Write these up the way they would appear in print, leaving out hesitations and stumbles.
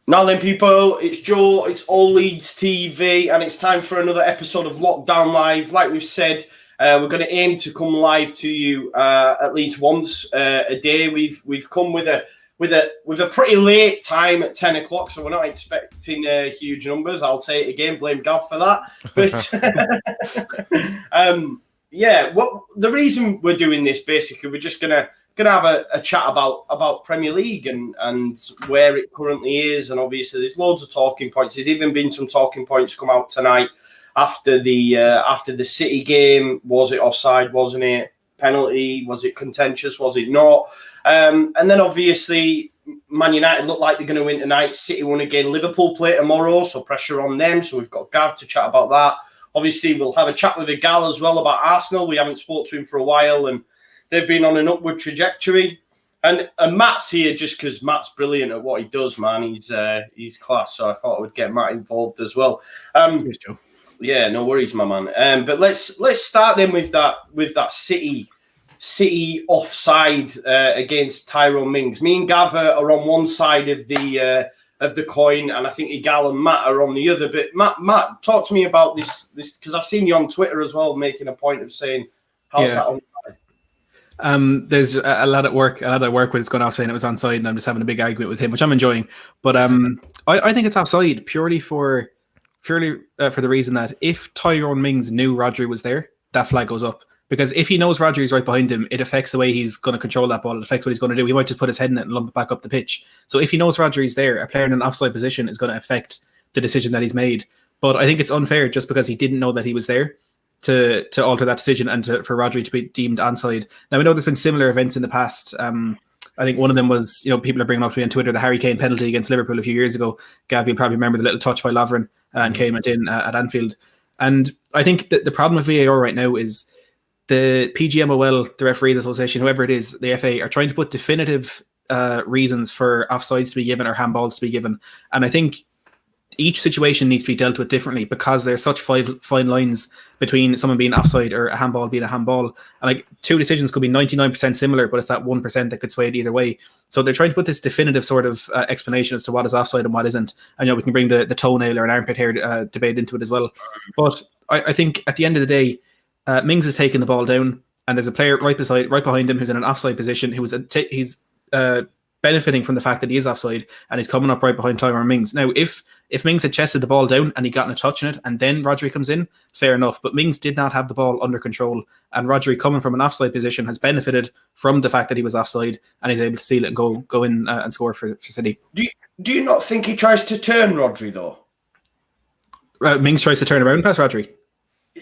Now then, people, it's Joe, it's All Leeds TV, and it's time for another episode of Lockdown Live. Like we've said, we're going to aim to come live to you at least once a day. We've come with a pretty late time at 10 o'clock, so we're not expecting huge numbers. I'll say it again, blame Gav for that. But yeah, the reason we're doing this, basically, we're just gonna have a chat about Premier League and where it currently is, and obviously there's loads of talking points. There's even been some talking points come out tonight after the City game. Was it offside? Wasn't it? Penalty? Was it contentious? Was it not? And then obviously Man United look like they're going to win tonight. City won again. Liverpool play tomorrow, so pressure on them. So we've got Gav to chat about that. Obviously, we'll have a chat with Egal as well about Arsenal. We haven't spoke to him for a while, and they've been on an upward trajectory. And Matt's here just because Matt's brilliant at what he does, man. He's class, so I thought I would get Matt involved as well. Cheers, Joe. Yeah, no worries, my man. But let's start then with that City offside against Tyrone Mings. Me and Gav are on one side of the coin, and I think Egal and Matt are on the other. But Matt, talk to me about this because I've seen you on Twitter as well, making a point of saying how's that on. There's a lad at work with is going off saying it was onside, and I'm just having a big argument with him, which I'm enjoying. But I think it's offside purely for the reason that if Tyrone Mings knew Rodri was there, that flag goes up. Because if he knows Rodri is right behind him, it affects the way he's going to control that ball. It affects what he's going to do. He might just put his head in it and lump it back up the pitch. So if he knows Rodri's there, a player in an offside position is going to affect the decision that he's made. But I think it's unfair just because he didn't know that he was there to alter that decision and for Rodri to be deemed onside. Now, we know there's been similar events in the past. I think one of them was, people are bringing up to me on Twitter, the Harry Kane penalty against Liverpool a few years ago. Gav, you'll probably remember the little touch by Lovren and Kane went in at Anfield. And I think that the problem with VAR right now is the PGMOL, the Referees Association, whoever it is, the FA, are trying to put definitive reasons for offsides to be given or handballs to be given. And I think each situation needs to be dealt with differently because there's such fine lines between someone being offside or a handball being a handball. And like two decisions could be 99% similar, but it's that 1% that could sway it either way. So they're trying to put this definitive sort of explanation as to what is offside and what isn't. And we can bring the toenail or an armpit hair debate into it as well. But I think at the end of the day, Mings is taking the ball down, and there's a player right behind him who's in an offside position. He's benefiting from the fact that he is offside, and he's coming up right behind Tyrone Mings. Now, if Mings had chested the ball down and he gotten a touch in it, and then Rodri comes in, fair enough. But Mings did not have the ball under control, and Rodri, coming from an offside position, has benefited from the fact that he was offside, and he's able to seal it and go in and score for City. Do you not think he tries to turn Rodri though? Mings tries to turn around past Rodri.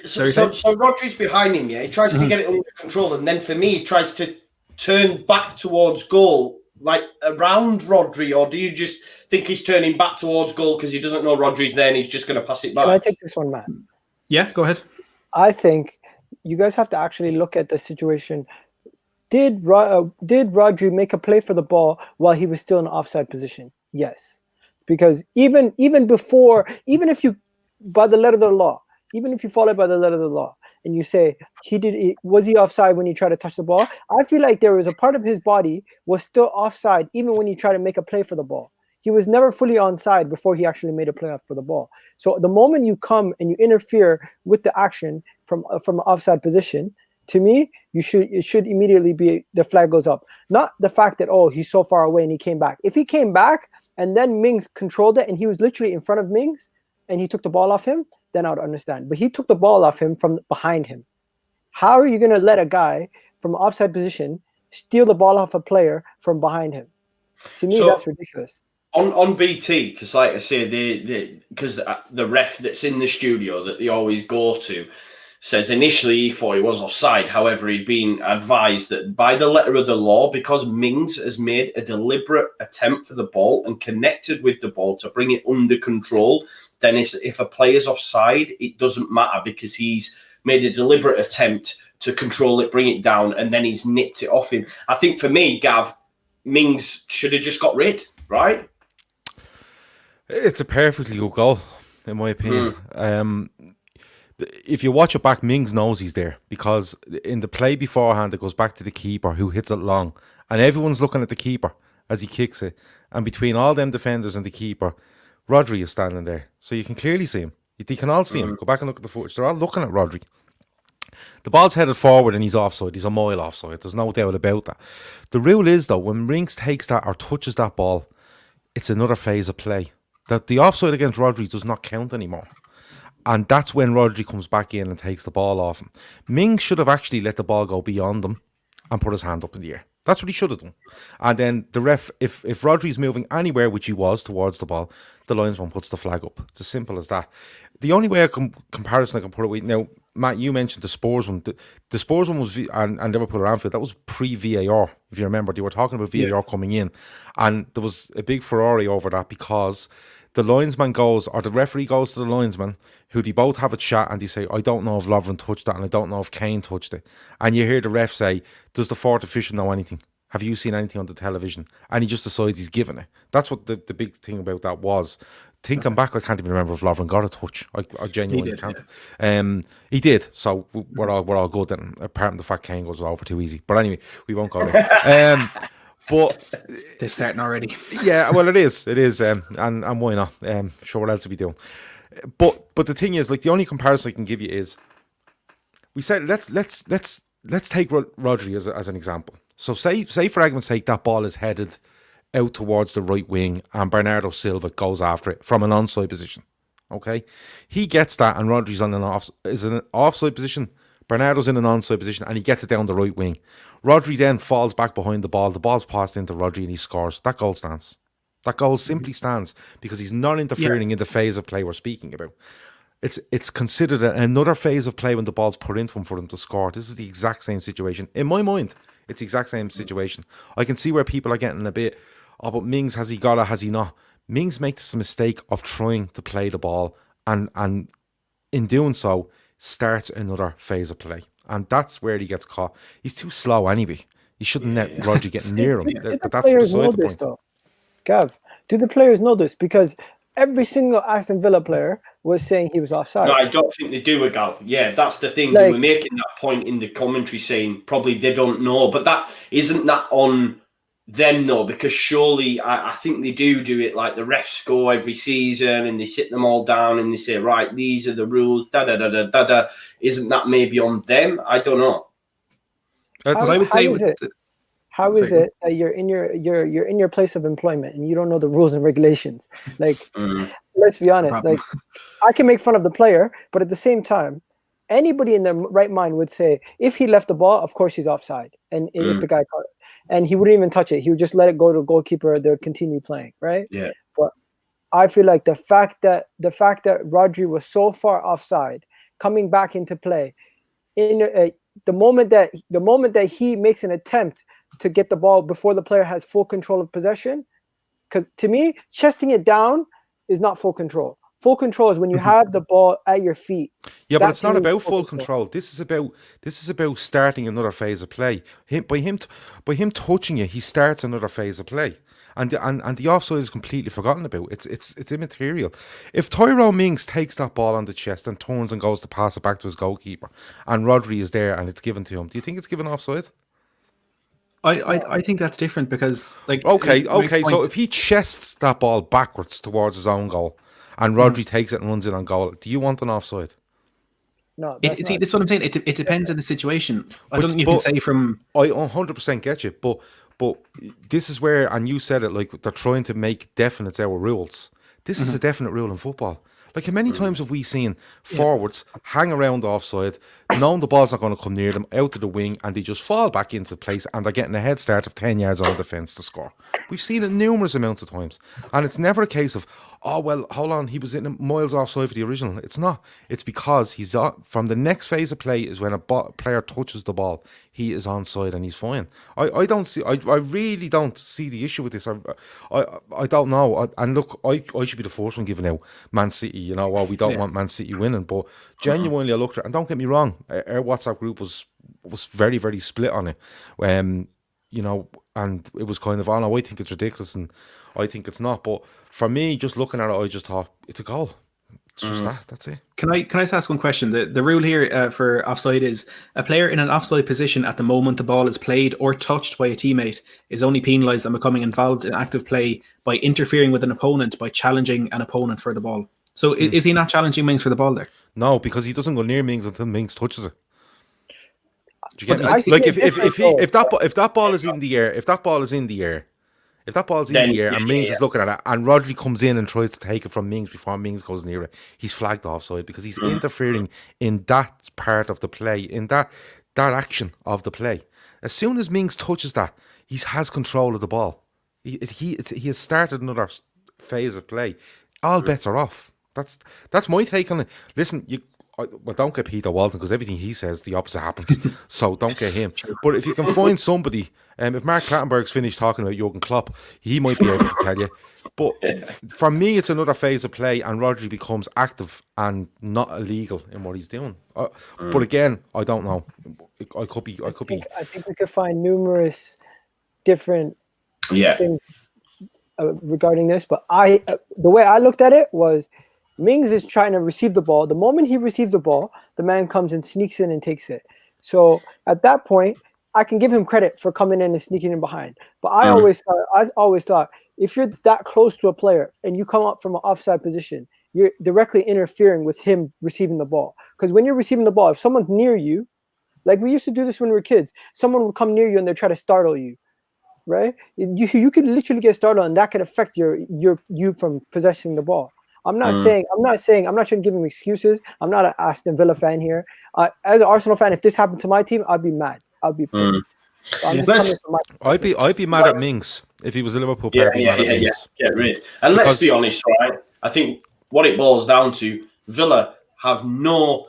So Rodri's behind him, yeah? He tries to get it under control, and then for me, he tries to turn back towards goal, like around Rodri, or do you just think he's turning back towards goal because he doesn't know Rodri's there and he's just going to pass it back? Can I take this one, Matt? Yeah, go ahead. I think you guys have to actually look at the situation. Did Rodri make a play for the ball while he was still in an offside position? Yes. Because even before, even if you, by the letter of the law, even if you follow it by the letter of the law and you say was he offside when he tried to touch the ball, I feel like there was a part of his body was still offside even when he tried to make a play for the ball. He was never fully onside before he actually made a play for the ball. So the moment you come and you interfere with the action from an offside position, to me, it should immediately be the flag goes up. Not the fact that, he's so far away and he came back. If he came back and then Mings controlled it and he was literally in front of Mings and he took the ball off him, then I would understand. But he took the ball off him from behind him. How are you going to let a guy from an offside position steal the ball off a player from behind him? To me, that's ridiculous. On BT, because like I say, because the ref that's in the studio that they always go to says initially he thought he was offside. However, he'd been advised that by the letter of the law, because Mings has made a deliberate attempt for the ball and connected with the ball to bring it under control, then if a player's offside, it doesn't matter because he's made a deliberate attempt to control it, bring it down, and then he's nipped it off him. I think for me, Gav, Mings should have just got rid, right? It's a perfectly good goal, in my opinion. If you watch it back, Mings knows he's there because in the play beforehand, it goes back to the keeper who hits it long, and everyone's looking at the keeper. as he kicks it, and between all them defenders and the keeper, Rodri is standing there. So you can clearly see him. They can all see him. Go back and look at the footage. They're all looking at Rodri. The ball's headed forward and he's offside. He's a mile offside. There's no doubt about that. The rule is, though, when Rinks takes that or touches that ball, it's another phase of play. That the offside against Rodri does not count anymore. And that's when Rodri comes back in and takes the ball off him. Mings should have actually let the ball go beyond him and put his hand up in the air. That's what he should have done. And then the ref, if Rodri's moving anywhere, which he was, towards the ball, the linesman puts the flag up. It's as simple as that. The only way comparison I can put it with, now, Matt, you mentioned the Spurs one. The Spurs one was, and Liverpool or Anfield, that was pre-VAR, if you remember. They were talking about VAR coming in. And there was a big Ferrari over that because the linesman goes, or the referee goes to the linesman, who they both have a chat, and they say, I don't know if Lovren touched that, and I don't know if Kane touched it. And you hear the ref say, does the fourth official know anything? Have you seen anything on the television? And he just decides he's giving it. That's what the big thing about that was. Thinking back, I can't even remember if Lovren got a touch. I genuinely can't. Yeah. He did, so we're all good. And apart from the fact Kane goes over too easy. But anyway, we won't go there. But they're starting already. Yeah, well, it is, and why not? Sure, what else to be doing? But the thing is, like, the only comparison I can give you is, we said let's take Rodri as an example. So say for argument's sake, that ball is headed out towards the right wing, and Bernardo Silva goes after it from an onside position. Okay, he gets that, and Rodri's in an offside position. Bernardo's in an onside position, and he gets it down the right wing. Rodri then falls back behind the ball. The ball's passed into Rodri, and he scores. That goal stands. That goal simply stands because he's not interfering in the phase of play we're speaking about. It's considered another phase of play when the ball's put into him for them to score. This is the exact same situation. In my mind, it's the exact same situation. I can see where people are getting a bit, oh, but Mings, has he got it, has he not? Mings makes the mistake of trying to play the ball, and in doing so, starts another phase of play. And that's where he gets caught. He's too slow anyway. He shouldn't let Rodri get near him. But that's beside the point. Though? Gav, do the players know this? Because every single Aston Villa player was saying he was offside. No, I don't think they do, Egal. Yeah, that's the thing. They were making that point in the commentary saying probably they don't know. But that isn't that on them, though, because surely I think they do it like the refs go every season and they sit them all down and they say, right, these are the rules, da-da-da-da-da-da. Isn't that maybe on them? I don't know. How is it that you're in your place of employment and you don't know the rules and regulations? Like, let's be honest. Like, I can make fun of the player, but at the same time, anybody in their right mind would say, if he left the ball, of course he's offside. And if the guy caught it, and he wouldn't even touch it, he would just let it go to the goalkeeper. They'll continue playing, right? Yeah. But I feel like the fact that Rodri was so far offside, coming back into play, in the moment that he makes an attempt to get the ball before the player has full control of possession, because to me, chesting it down is not full control. Full control is when you have the ball at your feet. Yeah, but it's not about full control. This is about starting another phase of play. By him touching it, he starts another phase of play. And the offside is completely forgotten about. It's immaterial. If Tyrone Mings takes that ball on the chest and turns and goes to pass it back to his goalkeeper, and Rodri is there and it's given to him, do you think it's given offside? I think that's different because, like, okay. So if he chests that ball backwards towards his own goal, and Rodri takes it and runs it on goal, do you want an offside? No. This is what I'm saying. It depends on the situation. I don't think you can say from. I 100% get you, but this is where, and you said it, like, they're trying to make definite our rules. This is a definite rule in football. Like, how many times have we seen forwards hang around offside, knowing the ball's not going to come near them, out to the wing, and they just fall back into place, and they're getting a head start of 10 yards on the defence to score? We've seen it numerous amounts of times. And it's never a case of, oh, well, hold on, he was in miles offside for the original. It's not. It's because he's from the next phase of play is when a player touches the ball, he is onside and he's fine. I really don't see the issue with this. I don't know. And look, I should be the first one giving out Man City, we don't want Man City winning. But genuinely, I looked at it, and don't get me wrong, our WhatsApp group was very, very split on it. And it was kind of, oh no, I think it's ridiculous and I think it's not. But for me, just looking at it, I just thought, it's a goal. It's just that. That's it. Can I just ask one question? The rule here for offside is a player in an offside position at the moment the ball is played or touched by a teammate is only penalised and becoming involved in active play by interfering with an opponent by challenging an opponent for the ball. So is he not challenging Mings for the ball there? No, because he doesn't go near Mings until Mings touches it. Do you get me? But Like if that ball is in the air, if that ball's in the air and Mings is looking at it, and Rodri comes in and tries to take it from Mings before Mings goes near it, he's flagged offside because he's interfering in that part of the play, in that action of the play. As soon as Mings touches that, he has control of the ball. He has started another phase of play. All bets are off. That's my take on it. Listen, don't get Peter Walton because everything he says, the opposite happens. So don't get him. But if you can find somebody, if Mark Clattenburg's finished talking about Jurgen Klopp, he might be able to tell you. But for me, it's another phase of play, and Rodri becomes active and not illegal in what he's doing. But again, I don't know. I could be. I think we could find numerous different things regarding this. But the way I looked at it was, Mings is trying to receive the ball. The moment he receives the ball, the man comes and sneaks in and takes it. So at that point, I can give him credit for coming in and sneaking in behind. But I always thought if you're that close to a player and you come up from an offside position, you're directly interfering with him receiving the ball. Because when you're receiving the ball, if someone's near you, like we used to do this when we were kids, someone would come near you and they try to startle you, right? You could literally get startled, and that could affect you from possessing the ball. I'm not trying to give him excuses. I'm not an Aston Villa fan here. As an Arsenal fan, if this happened to my team, I'd be mad. I'd be pissed. So I'd be mad at Mings if he was a Liverpool player. Really. And let's be honest, right? I think what it boils down to, Villa have no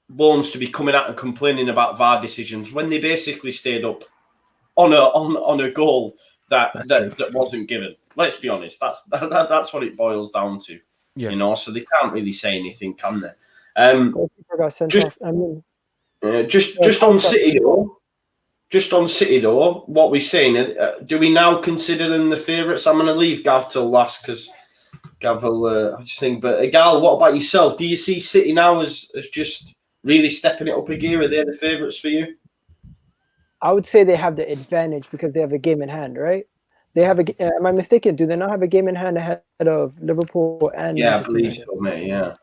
bones to be coming out and complaining about VAR decisions when they basically stayed up on a goal that wasn't given. Let's be honest. That's what it boils down to. Yeah. You know, so they can't really say anything, can they? Just on City though, what we're saying, do we now consider them the favourites? I'm going to leave Gav till last because Gav will just think. But Egal, what about yourself? Do you see City now as just really stepping it up a gear? Are they the favourites for you? I would say they have the advantage because they have a game in hand, right? They have am I mistaken? Do they not have a game in hand ahead of Liverpool and Manchester I believe so, mate. Yeah,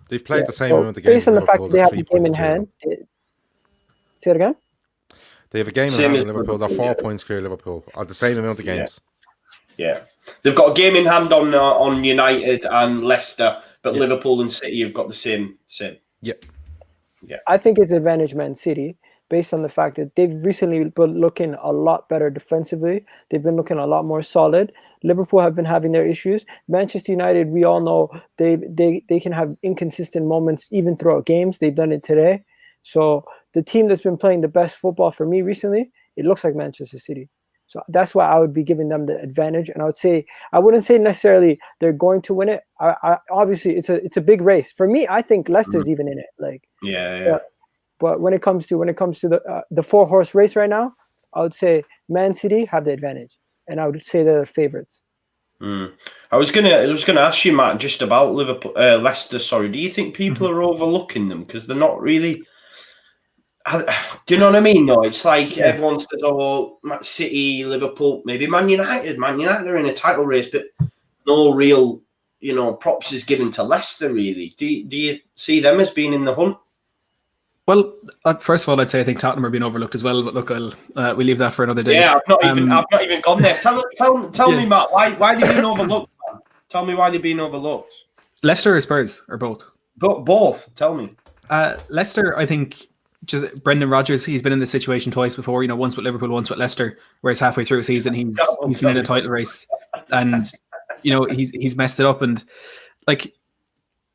they've played the same amount of games. Based on the fact that they have the game in hand, say it again. They have a game in hand in Liverpool. They're 4 points clear Liverpool at the same amount of games. Yeah, they've got a game in hand on United and Leicester, but Liverpool and City have got the same. Yeah. I think it's advantage Man City, based on the fact that they've recently been looking a lot better defensively. They've been looking a lot more solid. Liverpool have been having their issues. Manchester United, we all know they can have inconsistent moments even throughout games. They've done it today. So the team that's been playing the best football for me recently, it looks like Manchester City. So that's why I would be giving them the advantage. And I wouldn't say necessarily they're going to win it. I obviously it's a big race. For me, I think Leicester's even in it. But when it comes to the 4-horse race right now, I would say Man City have the advantage, and I would say they're the favorites. I was gonna ask you, Matt, just about Leicester. Sorry, do you think people are overlooking them because they're not really? Do you know what I mean? No, it's like everyone says, "Oh, City, Liverpool, maybe Man United." Man United are in a title race, but no real, props is given to Leicester. Really, do you see them as being in the hunt? Well, first of all, I'd say I think Tottenham are being overlooked as well. But look, we leave that for another day. Yeah, I've not even gone there. Tell me, Matt, why they're being overlooked? Man? Tell me why they're being overlooked. Leicester or Spurs or both? Both. Tell me. Leicester, I think, just Brendan Rodgers. He's been in this situation twice before. Once with Liverpool, once with Leicester. Whereas halfway through a season, he's been in a title race, and he's messed it up. And like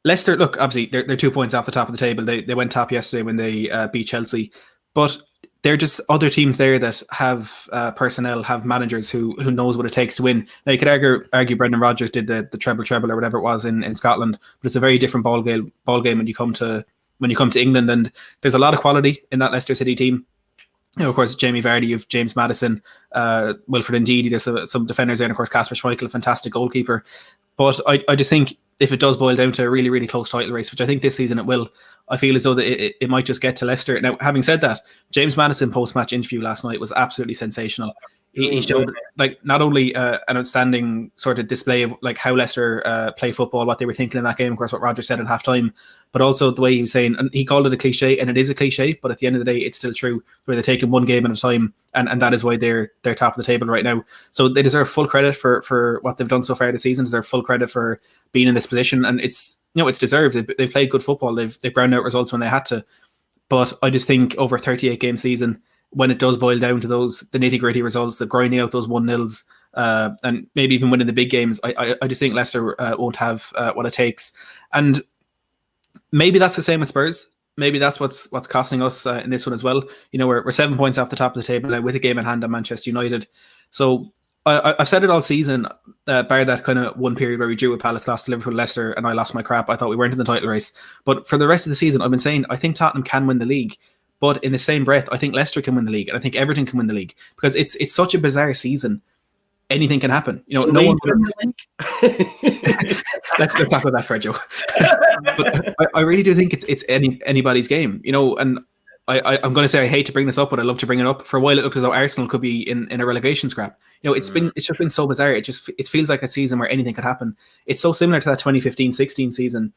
Leicester, look, obviously they're 2 points off the top of the table. They went top yesterday when they beat Chelsea, but they're just other teams there that have personnel, have managers who knows what it takes to win. Now you could argue Brendan Rodgers did the treble or whatever it was in Scotland, but it's a very different ball game when you come to England, and there's a lot of quality in that Leicester City team. Of course, Jamie Vardy, you've James Maddison, Wilfred Ndidi, there's some defenders there, and of course Kasper Schmeichel, a fantastic goalkeeper. But I just think if it does boil down to a really, really close title race, which I think this season it will, I feel as though that it might just get to Leicester. Now, having said that, James Maddison post-match interview last night was absolutely sensational. He showed like not only an outstanding sort of display of like how Leicester play football, what they were thinking in that game, of course, what Roger said at halftime, but also the way he was saying, and he called it a cliche, and it is a cliche, but at the end of the day, it's still true, where they're taking one game at a time, and that is why they're top of the table right now. So they deserve full credit for what they've done so far this season, deserve full credit for being in this position, and it's deserved. They've played good football, they've ground out results when they had to, but I just think over a 38 game season, when it does boil down to the nitty-gritty results, the grinding out those 1-0s, and maybe even winning the big games, I just think Leicester won't have what it takes. And maybe that's the same with Spurs. Maybe that's what's costing us in this one as well. We're 7 points off the top of the table now with a game in hand on Manchester United. So I've said it all season, bar that kind of one period where we drew with Palace, lost to Liverpool, Leicester, and I lost my crap. I thought we weren't in the title race. But for the rest of the season, I've been saying I think Tottenham can win the league. But in the same breath, I think Leicester can win the league, and I think Everton can win the league, because it's such a bizarre season. Anything can happen. No one. Let's talk about that, Fredjo. But I really do think it's anybody's game. And I'm going to say I hate to bring this up, but I love to bring it up. For a while, it looked as though Arsenal could be in a relegation scrap. It's just been so bizarre. It feels like a season where anything could happen. It's so similar to that 2015-16 season.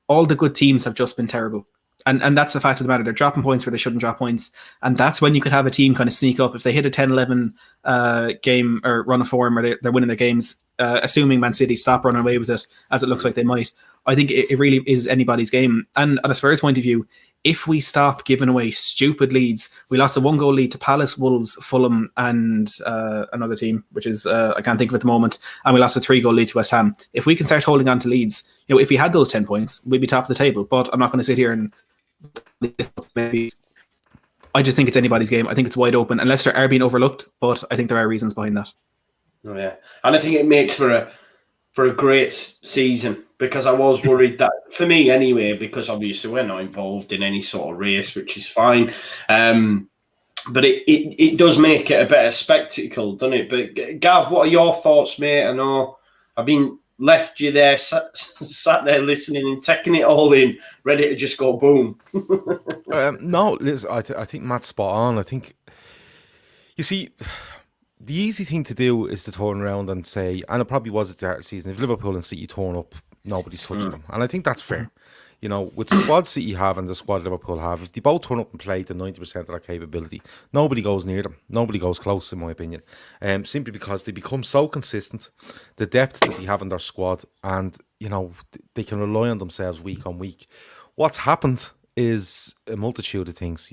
All the good teams have just been terrible. And that's the fact of the matter. They're dropping points where they shouldn't drop points. And that's when you could have a team kind of sneak up. If they hit a 10-11 game or run of form, or they're winning their games, assuming Man City stop running away with it, as it looks like they might, I think it really is anybody's game. And at a Spurs point of view, if we stop giving away stupid leads, we lost a 1-goal lead to Palace, Wolves, Fulham, and another team, which is I can't think of at the moment, and we lost a 3-goal lead to West Ham. If we can start holding on to leads, if we had those 10 points, we'd be top of the table. But I'm not going to sit here and maybe. I just think it's anybody's game. I think it's wide open, and Leicester are being overlooked, but I think there are reasons behind that. Oh yeah, and I think it makes for a great season, because I was worried that, for me anyway, because obviously we're not involved in any sort of race, which is fine. But it does make it a better spectacle, doesn't it? But Gav, what are your thoughts, mate? I know I've been left you there, sat there listening and taking it all in, ready to just go boom. No, listen, I think Matt's spot on. I think, you see, the easy thing to do is to turn around and say, and it probably was at the start of the season, if Liverpool and City turn up, nobody's touching them. And I think that's fair. With the squad City have and the squad Liverpool have, if they both turn up and play to 90% of their capability, nobody goes near them. Nobody goes close, in my opinion. Simply because they become so consistent, the depth that they have in their squad, and, they can rely on themselves week on week. What's happened is a multitude of things,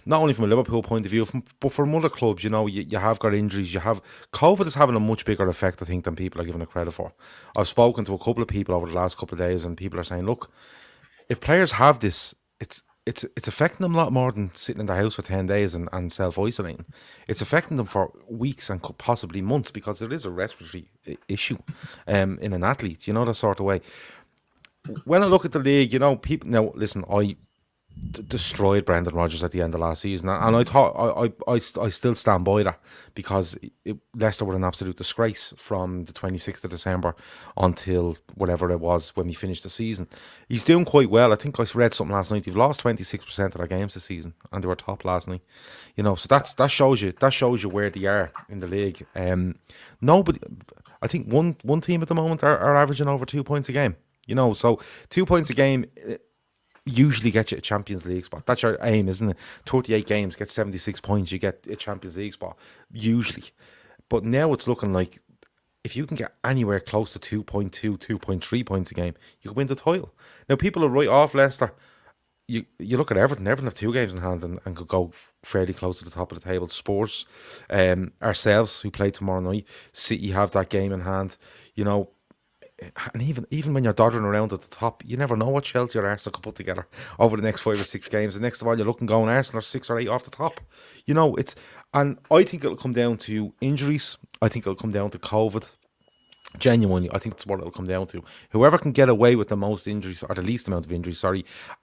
not only from a Liverpool point of view, but from other clubs. You have got injuries. COVID is having a much bigger effect, I think, than people are giving it credit for. I've spoken to a couple of people over the last couple of days, and people are saying, look, if players have this, it's affecting them a lot more than sitting in the house for 10 days and self-isolating. It's affecting them for weeks and possibly months, because there is a respiratory issue in an athlete, that sort of way. When I look at the league, people... Now, listen, I destroyed Brendan Rodgers at the end of last season, and I thought I still stand by that, because Leicester were an absolute disgrace from the 26th of December until whatever it was when we finished the season. He's doing quite well. I think I read something last night. They've lost 26% of their games this season, and they were top last night. So that shows you where they are in the league. Nobody, I think one team at the moment are averaging over 2 points a game. So 2 points a game usually get you a Champions League spot. That's your aim, isn't it? 38 games, get 76 points, you get a Champions League spot, usually. But now it's looking like if you can get anywhere close to 2.2, 2.3 points a game, you can win the title. Now, people are right off Leicester. You look at Everton. Everton have 2 games in hand and could go fairly close to the top of the table. Spurs, ourselves, who play tomorrow night, City have that game in hand. And even when you're dodging around at the top, you never know what Chelsea or Arsenal could put together over the next 5 or 6 games. And next of all, you're looking going Arsenal are 6 or 8 off the top. And I think it'll come down to injuries. I think it'll come down to COVID. Genuinely, I think that's what it'll come down to. Whoever can get away with the most injuries, or the least amount of injuries,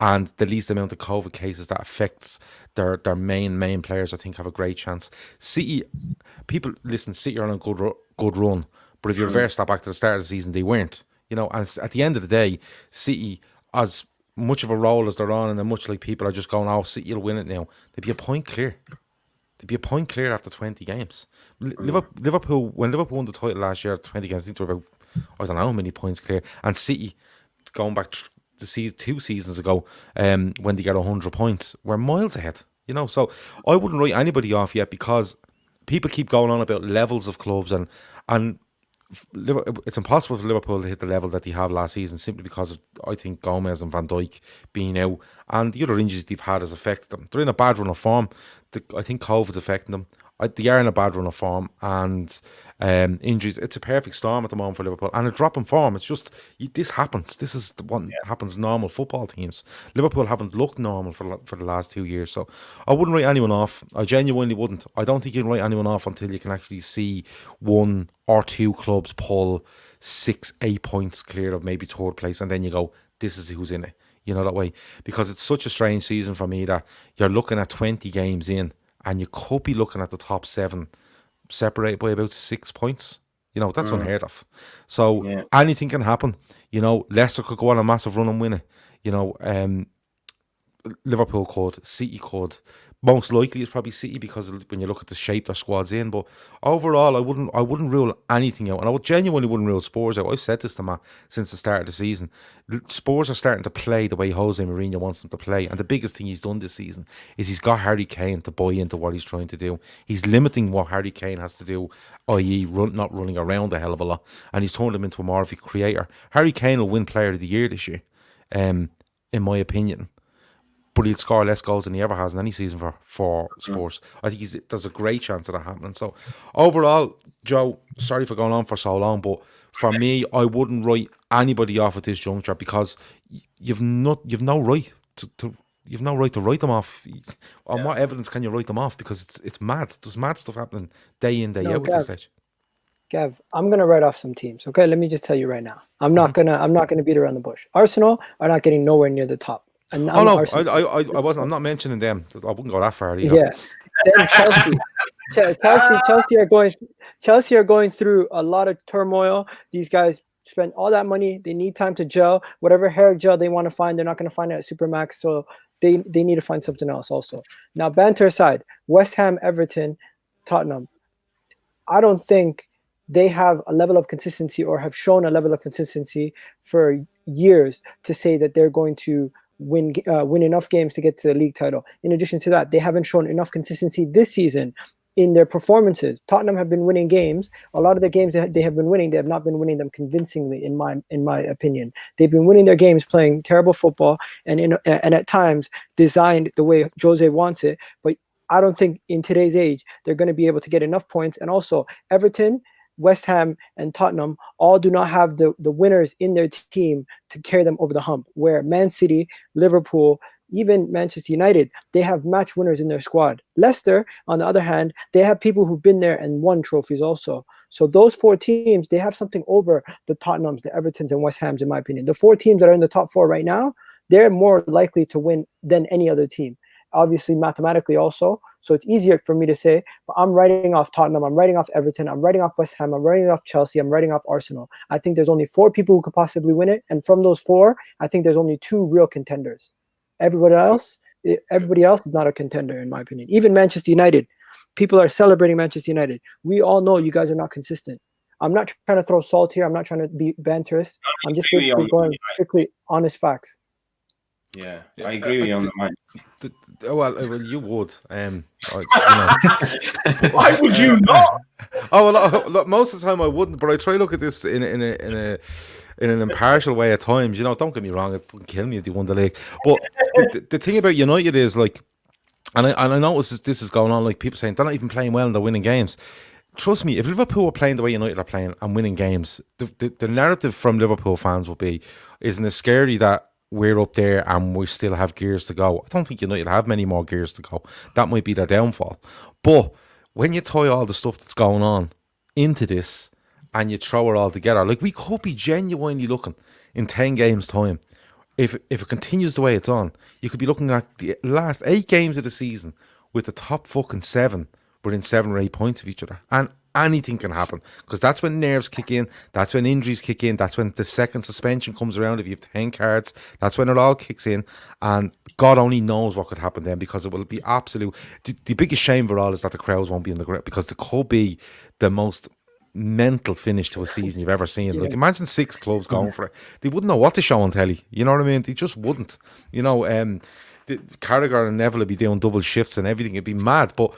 and the least amount of COVID cases that affects their main players, I think have a great chance. City are on a good run. But if you reverse that back to the start of the season, they weren't. You know, and at the end of the day, City, as much of a role as they're on, and then much like people are just going, oh, City will win it now. They'd be a point clear. They'd be a point clear after 20 games. Liverpool, when Liverpool won the title last year, 20 games, I think they were about, I don't know how many points clear. And City, going back to see 2 seasons ago, when they get 100 points, we're miles ahead. You know, so I wouldn't write anybody off yet, because people keep going on about levels of clubs, and it's impossible for Liverpool to hit the level that they have last season, simply because of, I think, Gomez and Van Dijk being out, and the other injuries they've had has affected them. They're in a bad run of form. I think COVID's affecting them. They are in a bad run of form, and injuries. It's a perfect storm at the moment for Liverpool, and a drop in form. It's just, this happens. This is the one happens normal football teams. Liverpool haven't looked normal for the last 2 years, so I wouldn't write anyone off. I genuinely wouldn't. I don't think you can write anyone off until you can actually see 1 or 2 clubs pull 6-8 points clear of maybe third place, and then you go, this is who's in it. You know, that way, because it's such a strange season for me that you're looking at 20 games in, and you could be looking at the top 7 separated by about 6 points. You know, that's unheard of. So anything can happen. You know, Leicester could go on a massive run and win it. You know, Liverpool could, City could. Most likely it's probably City, because when you look at the shape their squad's in. But overall, I wouldn't rule anything out, and I genuinely wouldn't rule Spurs out. I've said this to Matt since the start of the season. Spurs are starting to play the way Jose Mourinho wants them to play, and the biggest thing he's done this season is he's got Harry Kane to buy into what he's trying to do. He's limiting what Harry Kane has to do, i.e. not running around a hell of a lot, and he's turned him into a more of a creator. Harry Kane will win Player of the Year this year, in my opinion. But he'll score less goals than he ever has in any season for Spurs. I think there's a great chance of that happening. So overall, Joe, sorry for going on for so long, but for me, I wouldn't write anybody off at this juncture, because you've no right to write them off. On what evidence can you write them off? Because it's mad. There's mad stuff happening day in, day out at this stage. Gav, I'm gonna write off some teams. Okay, let me just tell you right now. I'm not gonna beat around the bush. Arsenal are not getting nowhere near the top. And I wasn't. I'm not mentioning them. I wouldn't go that far either. Yeah. Then Chelsea are going through a lot of turmoil. These guys spend all that money. They need time to gel. Whatever hair gel they want to find, they're not going to find it at Supermax. So they need to find something else also. Now, banter aside, West Ham, Everton, Tottenham, I don't think they have a level of consistency, or have shown a level of consistency for years, to say that they're going to win enough games to get to the league title. In addition to that, they haven't shown enough consistency this season in their performances. Tottenham have been winning games. A lot of the games that they have been winning, they have not been winning them convincingly, in my opinion. They've been winning their games playing terrible football, and at times designed the way Jose wants it. But I don't think in today's age they're going to be able to get enough points. And also, Everton, West Ham, and Tottenham all do not have the winners in their team to carry them over the hump, where Man City, Liverpool, even Manchester United, they have match winners in their squad. Leicester, on the other hand, they have people who've been there and won trophies also. So those 4 teams, they have something over the Tottenhams, the Evertons, and West Hams, in my opinion. The 4 teams that are in the top 4 right now, they're more likely to win than any other team. Obviously, mathematically also. So it's easier for me to say, but I'm writing off Tottenham, I'm writing off Everton, I'm writing off West Ham, I'm writing off Chelsea, I'm writing off Arsenal. I think there's only 4 people who could possibly win it. And from those 4, I think there's only 2 real contenders. Everybody else is not a contender, in my opinion. Even Manchester United. People are celebrating Manchester United. We all know you guys are not consistent. I'm not trying to throw salt here. I'm not trying to be banterous. I'm just going strictly honest facts. Yeah, I agree with you on that, mate. Well, you would. Why would you not? Well, most of the time I wouldn't, but I try to look at this in an impartial way at times. You know, don't get me wrong, it would kill me if they won the league. But the thing about United is, like, and I notice this is going on, like, people saying they're not even playing well and they're winning games. Trust me, if Liverpool were playing the way United are playing and winning games, the narrative from Liverpool fans will be, isn't it scary that we're up there and we still have gears to go? I don't think United have many more gears to go. That might be their downfall. But when you tie all the stuff that's going on into this and you throw it all together, like, we could be genuinely looking in 10 games' time. If it continues the way it's on, you could be looking at the last 8 games of the season with the top fucking 7 within 7 or 8 points of each other. And anything can happen, because that's when nerves kick in, that's when injuries kick in, that's when the second suspension comes around. If you have 10 cards, that's when it all kicks in, and God only knows what could happen then, because it will be absolute. The biggest shame of it all is that the crowds won't be in the ground, because it could be the most mental finish to a season you've ever seen. Like, imagine 6 clubs going for it. They wouldn't know what to show on telly. You know what I mean? They just wouldn't. You know, Carragher and Neville would be doing double shifts and everything. It'd be mad. But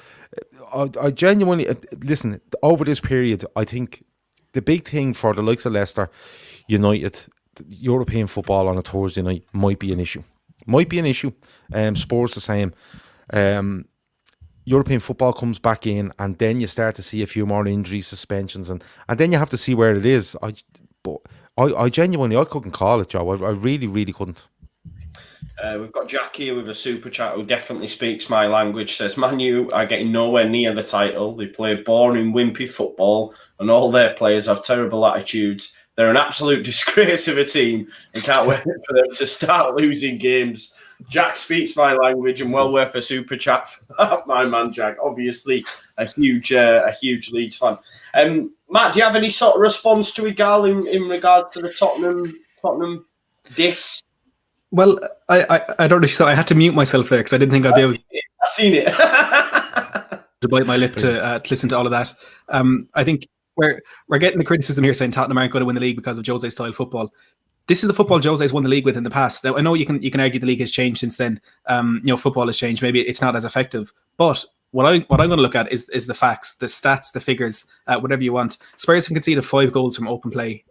I genuinely listen. Over this period, I think the big thing for the likes of Leicester United, European football on a Thursday night might be an issue. Spurs the same. European football comes back in, and then you start to see a few more injuries, suspensions, and then you have to see where it is. I genuinely, I couldn't call it, Joe. I really couldn't. We've got Jack here with a super chat who definitely speaks my language. Says, Man U are getting nowhere near the title. They play boring, wimpy football, and all their players have terrible attitudes. They're an absolute disgrace of a team, and can't wait for them to start losing games. Jack speaks my language, and well worth a super chat for that, my man Jack. Obviously, a huge Leeds fan. Matt, do you have any sort of response to Egal in regard to the Tottenham diss? Well, I don't know if you saw. I had to mute myself there because I didn't think I'd be able. I've seen it. To bite my lip to listen to all of that. I think we're getting the criticism here saying Tottenham aren't going to win the league because of Jose's style football. This is the football Jose's won the league with in the past. Now, I know you can argue the league has changed since then. Football has changed. Maybe it's not as effective. But what I'm going to look at is the facts, the stats, the figures, whatever you want. Spurs have conceded 5 goals from open play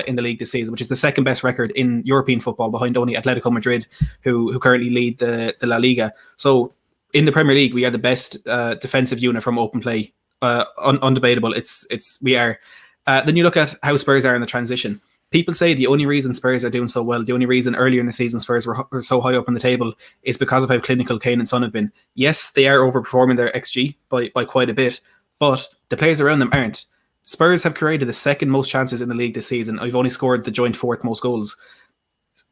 in the league this season, which is the second best record in European football, behind only Atletico Madrid, who currently lead the La Liga. So in the Premier League, we are the best defensive unit from open play. Undebatable. We are. Then you look at how Spurs are in the transition. People say the only reason Spurs are doing so well, the only reason earlier in the season Spurs were so high up on the table is because of how clinical Kane and Son have been. Yes, they are overperforming their XG by quite a bit, but the players around them aren't. Spurs have created the second most chances in the league this season. I've only scored the joint 4th most goals.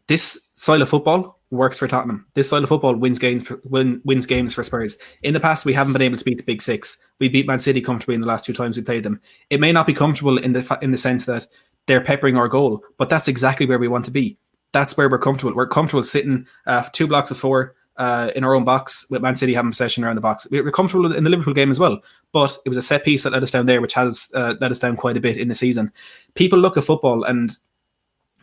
This style of football works for Tottenham. This style of football wins games for Spurs. In the past, we haven't been able to beat the big 6. We beat Man City comfortably in the last 2 times we played them. It may not be comfortable in the sense that they're peppering our goal, but that's exactly where we want to be. That's where we're comfortable. We're comfortable sitting 2 blocks of 4 in our own box with Man City having possession around the box. We're comfortable in the Liverpool game as well, but it was a set piece that let us down there, which has let us down quite a bit in the season. People look at football, and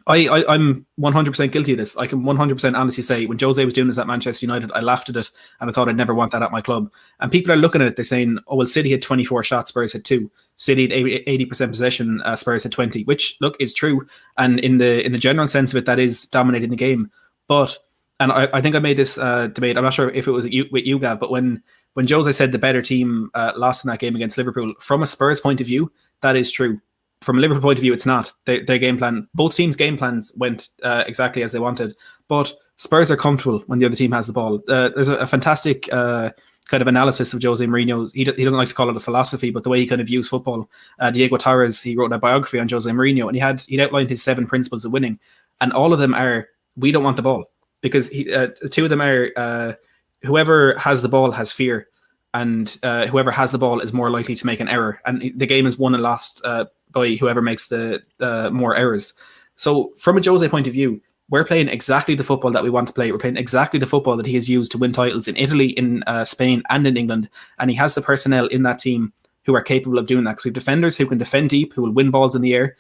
I'm 100% guilty of this. I can 100% honestly say when Jose was doing this at Manchester United, I laughed at it and I thought I'd never want that at my club. And people are looking at it, they're saying, oh, well, City had 24 shots, Spurs had 2. City had 80% possession, Spurs had 20, which, look, is true. And in the general sense of it, that is dominating the game. But, and I think I made this debate, I'm not sure if it was with you, Gav, but when Jose said the better team lost in that game against Liverpool, from a Spurs point of view, that is true. From a Liverpool point of view, it's not. Their game plan, both teams' game plans went exactly as they wanted. But Spurs are comfortable when the other team has the ball. There's a fantastic kind of analysis of Jose Mourinho. He doesn't like to call it a philosophy, but the way he kind of views football. Diego Torres, he wrote a biography on Jose Mourinho, and he'd outlined his 7 principles of winning. And all of them are, we don't want the ball. Because 2 of them are, whoever has the ball has fear, and whoever has the ball is more likely to make an error. And the game is won and lost by whoever makes the more errors. So from a Jose point of view, we're playing exactly the football that we want to play. We're playing exactly the football that he has used to win titles in Italy, in Spain, and in England. And he has the personnel in that team who are capable of doing that. Because we have defenders who can defend deep, who will win balls in the air,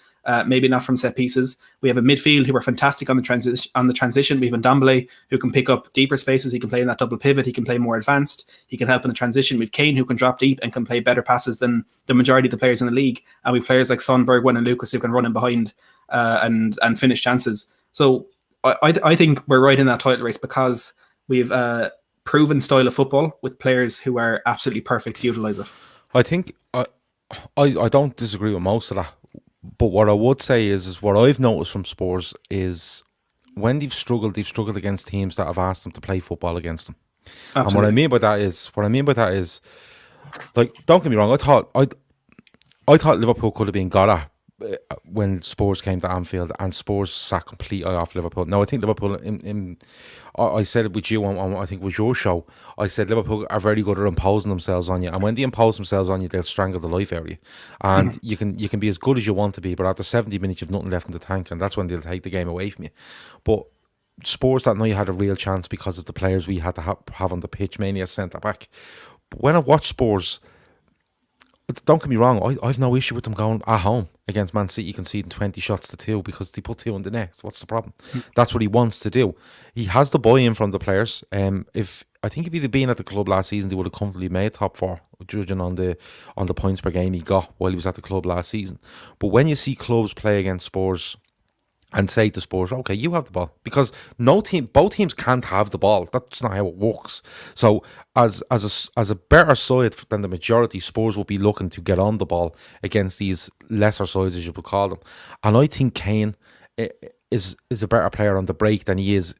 maybe not from set pieces. We have a midfield who are fantastic on the transition. We have Ndombele who can pick up deeper spaces. He can play in that double pivot. He can play more advanced. He can help in the transition. We have Kane who can drop deep and can play better passes than the majority of the players in the league. And we have players like Son, Bergwijn, and Lucas who can run in behind and finish chances. So I think we're right in that title race because we've proven style of football with players who are absolutely perfect to utilise it. I think I don't disagree with most of that. But what I would say is what I've noticed from Spurs is when they've struggled against teams that have asked them to play football against them. Absolutely. And what I mean by that is, like, don't get me wrong, I thought Liverpool could have been got at when Spurs came to Anfield and Spurs sat completely off Liverpool. Now, I think Liverpool, I said it with you on I think it was your show, I said Liverpool are very good at imposing themselves on you. And when they impose themselves on you, they'll strangle the life out of you. And you can be as good as you want to be, but after 70 minutes, you've nothing left in the tank, and that's when they'll take the game away from you. But Spurs that night had a real chance because of the players we had to have on the pitch, mainly as centre-back. But when I watch Spurs, don't get me wrong, I've no issue with them going at home against Man City conceding 20 shots to 2 because they put 2 in the net. What's the problem? That's what he wants to do. He has the buy-in from the players. If he'd have been at the club last season, they would have comfortably made top 4, judging on the points per game he got while he was at the club last season. But when you see clubs play against Spurs and say to Spurs, okay, you have the ball, because both teams can't have the ball. That's not how it works. So as a better side than the majority, Spurs will be looking to get on the ball against these lesser sides, as you would call them. And I think Kane is a better player on the break than he is,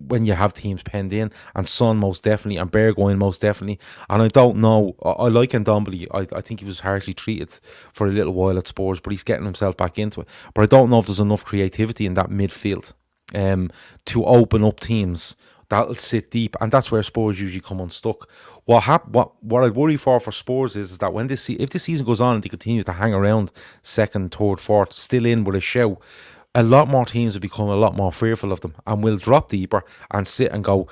when you have teams penned in, and Son most definitely, and Bergwijn most definitely. And I don't know, I like Ndombele. I think he was harshly treated for a little while at Spurs, but he's getting himself back into it. But I don't know if there's enough creativity in that midfield to open up teams that'll sit deep, and that's where Spurs usually come unstuck. What I worry for Spurs is that when if this season goes on and they continue to hang around second, third, fourth, still in with a show, a lot more teams will become a lot more fearful of them and will drop deeper and sit and go,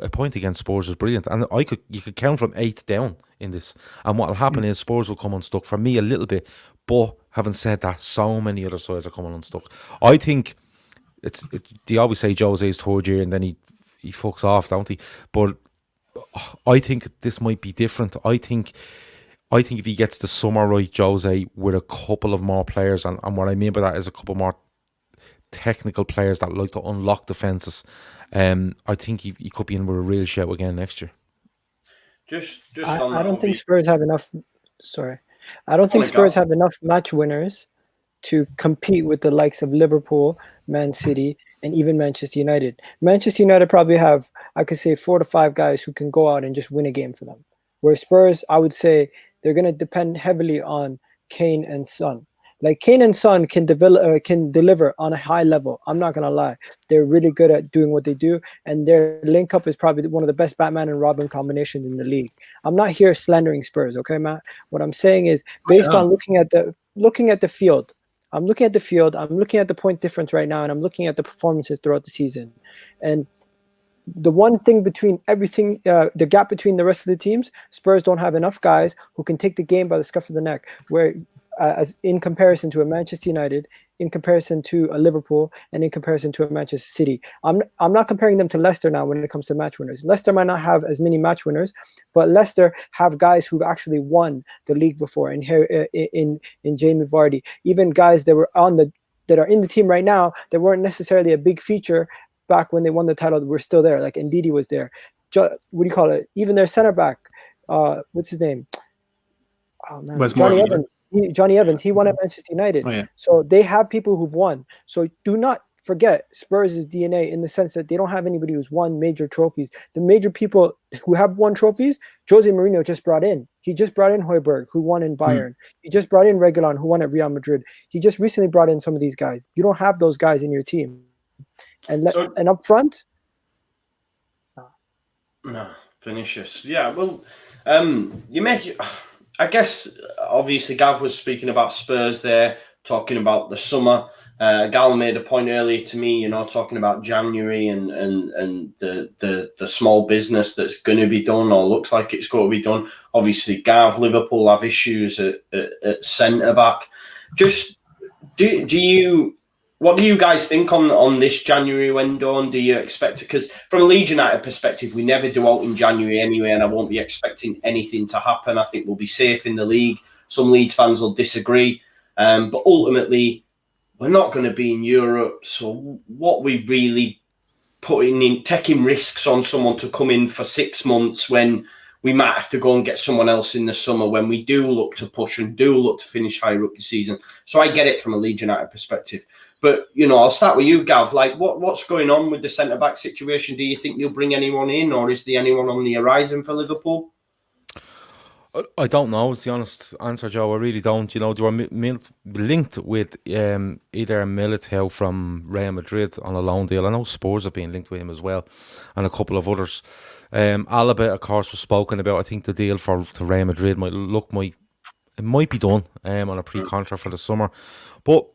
a point against Spurs is brilliant. And you could count from 8 down in this. And what will happen is Spurs will come unstuck, for me a little bit. But having said that, so many other sides are coming unstuck. I think they always say Jose's third year and then he fucks off, don't he? But I think this might be different. I think if he gets the summer right, Jose, with a couple of more players, and what I mean by that is a couple more technical players that like to unlock defences, I think he could be in with a real shout again next year. I don't think Spurs have enough. Sorry, I don't think Spurs have enough match winners to compete with the likes of Liverpool, Man City, and even Manchester United. Manchester United probably have, I could say, 4 to 5 guys who can go out and just win a game for them. Where Spurs, I would say, they're going to depend heavily on Kane and Son. Like Kane and Son can deliver on a high level. I'm not gonna lie; they're really good at doing what they do, and their link up is probably one of the best Batman and Robin combinations in the league. I'm not here slandering Spurs, okay, Matt? What I'm saying is based on looking at the field. I'm looking at the field. I'm looking at the point difference right now, and I'm looking at the performances throughout the season. And the one thing between everything, the gap between the rest of the teams, Spurs don't have enough guys who can take the game by the scruff of the neck. Where as in comparison to a Manchester United, in comparison to a Liverpool, and in comparison to a Manchester City. I'm not comparing them to Leicester now when it comes to match winners. Leicester might not have as many match winners, but Leicester have guys who've actually won the league before. And here in Jamie Vardy, even guys that are in the team right now that weren't necessarily a big feature back when they won the title, were still there. Like Ndidi was there. What do you call it? Even their center back, what's his name? Oh man, Johnny Evans, he won at Manchester United. Oh, yeah. So they have people who've won. So do not forget Spurs' DNA in the sense that they don't have anybody who's won major trophies. The major people who have won trophies, Jose Mourinho just brought in. He just brought in Højbjerg, who won in Bayern. He just brought in Reguilon, who won at Real Madrid. He just recently brought in some of these guys. You don't have those guys in your team. And up front? No, finishes. Yeah, well, I guess, obviously, Gav was speaking about Spurs there, talking about the summer. Gal made a point earlier to me, talking about January and the small business that's going to be done or looks like it's going to be done. Obviously, Gav, Liverpool have issues at centre-back. Just, what do you guys think on this January window? And do you expect it? Because from a Leeds United perspective, we never do out in January anyway, and I won't be expecting anything to happen. I think we'll be safe in the league. Some Leeds fans will disagree. But ultimately, we're not going to be in Europe. So what we really taking risks on someone to come in for 6 months when we might have to go and get someone else in the summer when we do look to push and do look to finish higher up the season. So I get it from a Leeds United perspective. But, I'll start with you, Gav. Like, what's going on with the centre-back situation? Do you think you'll bring anyone in, or is there anyone on the horizon for Liverpool? I don't know. It's the honest answer, Joe. I really don't. You know, they were linked with either Militao from Real Madrid on a loan deal. I know Spurs have been linked with him as well, and a couple of others. Alaba, of course, was spoken about. I think the deal to Real Madrid might be done on a pre-contract for the summer. But